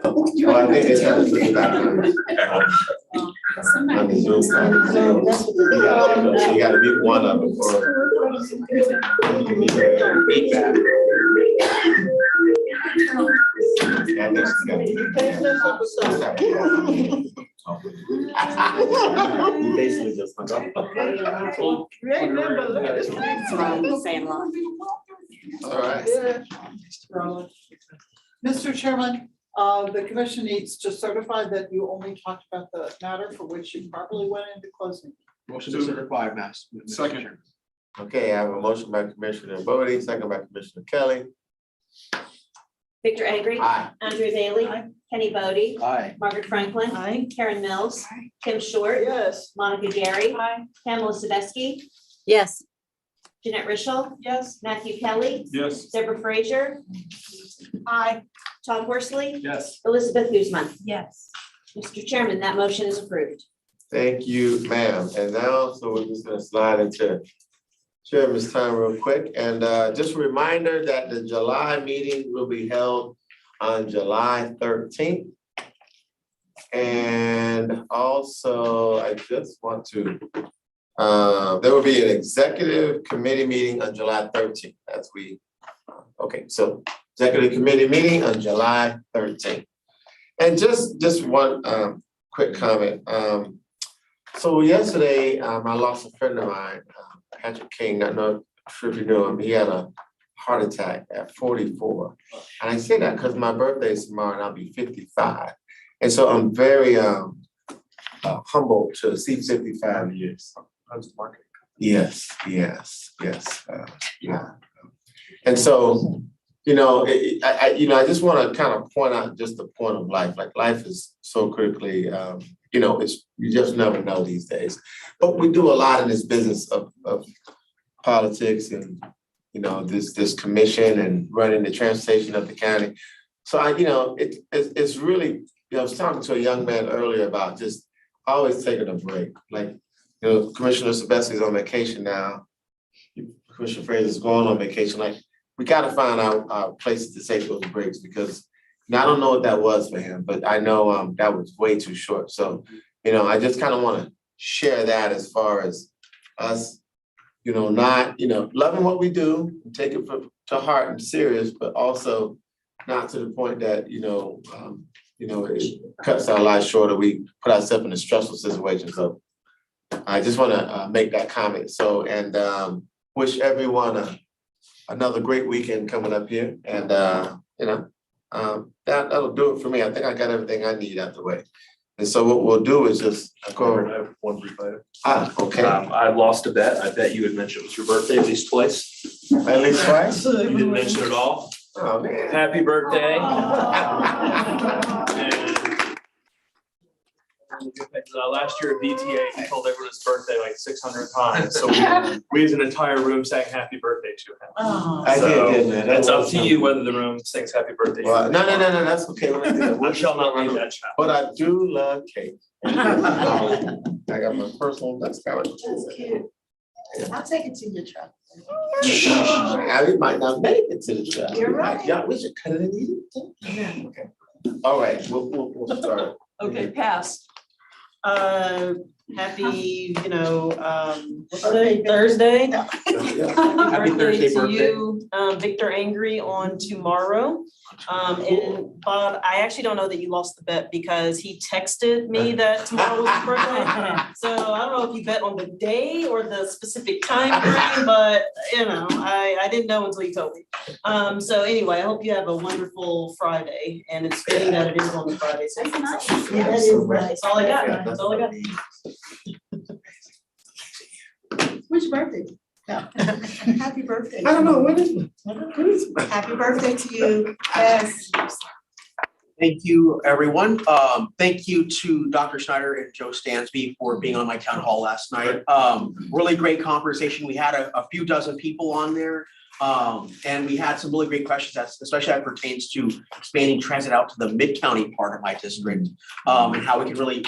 Oh, I think they trying to put it back on the Zoom call. So you gotta mute one of them for. Feedback. Yeah, I think it's gonna be- You basically just hung up. All right. Mr. Chairman, the commission needs to certify that you only talked about the matter for which you properly went into closing. Motion to certify, Mass. Second. Okay, I have a motion by Commissioner Bodie, second by Commissioner Kelly. Victor Angry. Aye. Andrew Bailey. Kenny Bodie. Aye. Margaret Franklin. Aye. Karen Mills. Kim Short. Yes. Monica Gary. Pamela Sabeski. Yes. Jeanette Richel. Yes. Matthew Kelly. Yes. Deborah Frazier. Aye. Tom Horsley. Yes. Elizabeth Guzman. Yes. Mr. Chairman, that motion is approved. Thank you, ma'am. And now, so we're just gonna slide into Chairman's time real quick. And just a reminder that the July meeting will be held on July 13th. And also, I just want to, there will be an executive committee meeting on July 13th as we, okay, so executive committee meeting on July 13th. And just one quick comment. So yesterday, I lost a friend of mine, Patrick King. I know, sure if you know him, he had a heart attack at 44. And I say that because my birthday is tomorrow and I'll be 55. And so I'm very humbled to see 55 years. Yes, yes, yes, yeah. And so, you know, I just want to kind of point out just the point of life. Like life is so critically, you know, you just never know these days. But we do a lot in this business of politics and, you know, this commission and running the transportation of the county. So you know, it's really, you know, I was talking to a young man earlier about just always taking a break. Like, you know, Commissioner Sabeski's on vacation now. Commissioner Frazier's going on vacation. Like, we gotta find out places to take those breaks because I don't know what that was for him, but I know that was way too short. So, you know, I just kind of want to share that as far as us, you know, not, you know, loving what we do, take it to heart and serious, but also not to the point that, you know, it cuts our lives short or we put ourselves in a stressful situation. So I just want to make that comment. So, and wish everyone another great weekend coming up here. And, you know, that'll do it for me. I think I got everything I need out the way. And so what we'll do is just go. I have one brief item. Okay. I lost a bet. I bet you had mentioned it was your birthday at least twice. At least twice? You didn't mention it all. Oh, man. Happy birthday. Last year at VTA, he told everyone his birthday like 600 times. So we as an entire room sang happy birthday to him. Oh. I did, man. It's up to you whether the room sings happy birthday. Well, no, that's okay. I shall not leave that child. But I do love cake. I got my personal, that's kind of. That's cute. I'll take it to your truck. I might not make it to the truck. You're right. Yeah, we should cut it and eat it. Okay. All right, we'll start. Okay, pass. Happy, you know, what's today, Thursday? Happy birthday to you, Victor Angry on tomorrow. And Bob, I actually don't know that you lost the bet because he texted me that tomorrow was his birthday. So I don't know if you bet on the day or the specific time frame, but you know, I didn't know until you told me. So anyway, I hope you have a wonderful Friday and it's fitting that it is on the Friday. So Yeah, that is nice. that's all I got. That's all I got. Which birthday? No. Happy birthday. I don't know, what is it? Happy birthday to you. Yes. Thank you, everyone. Thank you to Dr. Snyder and Joe Stansby for being on my town hall last night. Really great conversation. We had a few dozen people on there. And we had some really great questions, especially as pertains to expanding transit out to the mid-county part of my district. And how we can really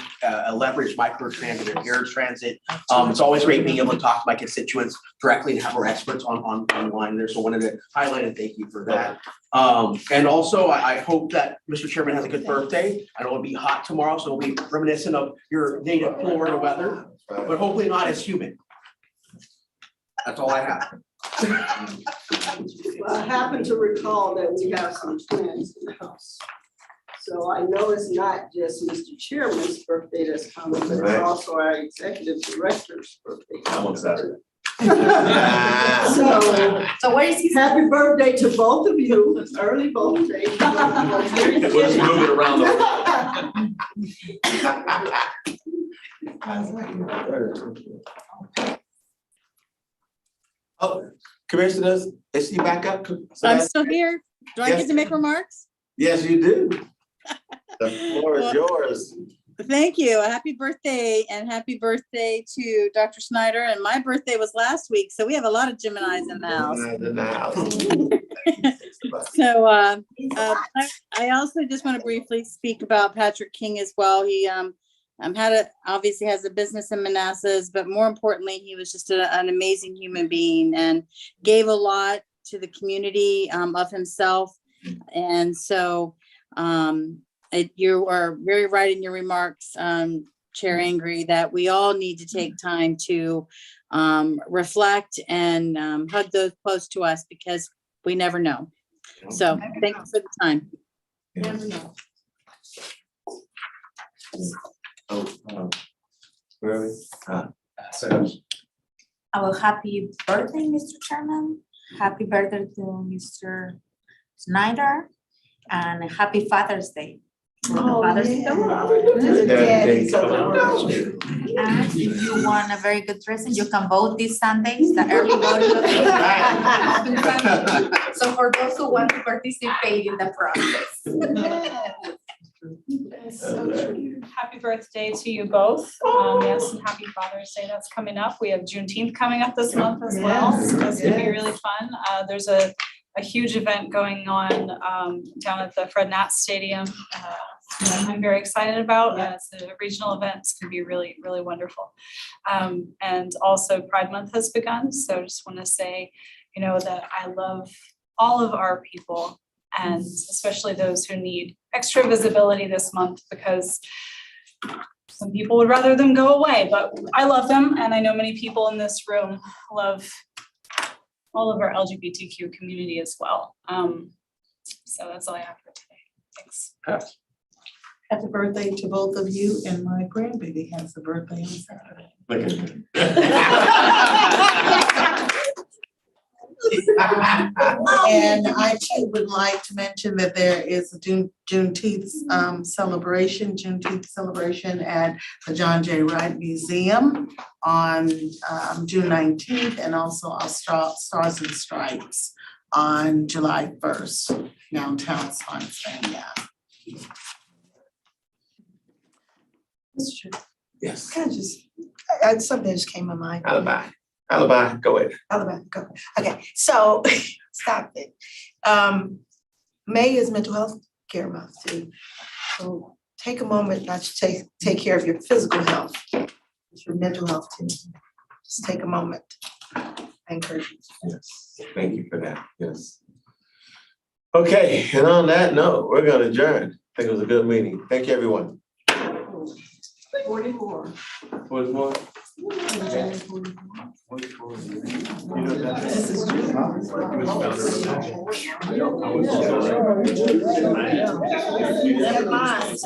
leverage micro transit and air transit. It's always great being able to talk to my constituents directly and have our experts online there. So I wanted to highlight and thank you for that. And also, I hope that Mr. Chairman has a good birthday. I know it'll be hot tomorrow, so it'll be reminiscent of your native Florida weather, but hopefully not as humid. That's all I have. Well, I happen to recall that we have some twins in the house. So I know it's not just Mr. Chairman's birthday that's coming, but it's also our executive director's birthday. Almost that. So where is he? Happy birthday to both of you, early birthday. We'll just move it around Oh, commissioners, is she back up? I'm still here. Do I Yes. get to make remarks? Yes, you do. The floor is yours. Thank you. Happy birthday and happy birthday to Dr. Snyder. And my birthday was last week, so we have a lot of Geminis in the house. In the house. So I also just want to briefly speak about Patrick King as well. He obviously has a business in Manassas, but more importantly, he was just an amazing human being and gave a lot to the community of himself. And so you are very right in your remarks, Chair Angry, that we all need to take time to reflect and hug those close to us because we never know. So thank you for the time. Really? Well, happy birthday, Mr. Chairman. Happy birthday to Mr. Snyder and happy Father's Day. Father's Day. And if you want a very good present, you can vote this Sunday, it's the early voting. So for those who want to participate in the process. Happy birthday to you both. Yes, and happy Father's Day that's coming up. We have Juneteenth coming up this month as well. So that's gonna be really fun. There's a huge event going on down at the Fred Nat Stadium. That I'm very excited about. It's a regional event. It's gonna be really, really wonderful. And also Pride Month has begun. So just want to say, that I love all of our people and especially those who need extra visibility this month because some people would rather them go away, but I love them. And I know many people in this room love all of our LGBTQ community as well. So that's all I have for today. Thanks. Happy birthday to both of you, and my grandbaby has a birthday on Saturday. And I too would like to mention that there is a Juneteenth celebration at the John J. Wright Museum on June 19th, and also our Stars and Stripes on July 1st, downtown Spotsylvania. Yes. Can I just, something just came to mind. Alibi, go ahead. Alabama, go. Okay, so stop it. May is mental health care month too. So take a moment not to take care of your physical health, your mental health too. Just take a moment. I encourage you. Yes, thank you for that, yes. Okay, and on that note, we're gonna adjourn. I think it was a good meeting. Thank you, everyone. 44. 44? Never mind.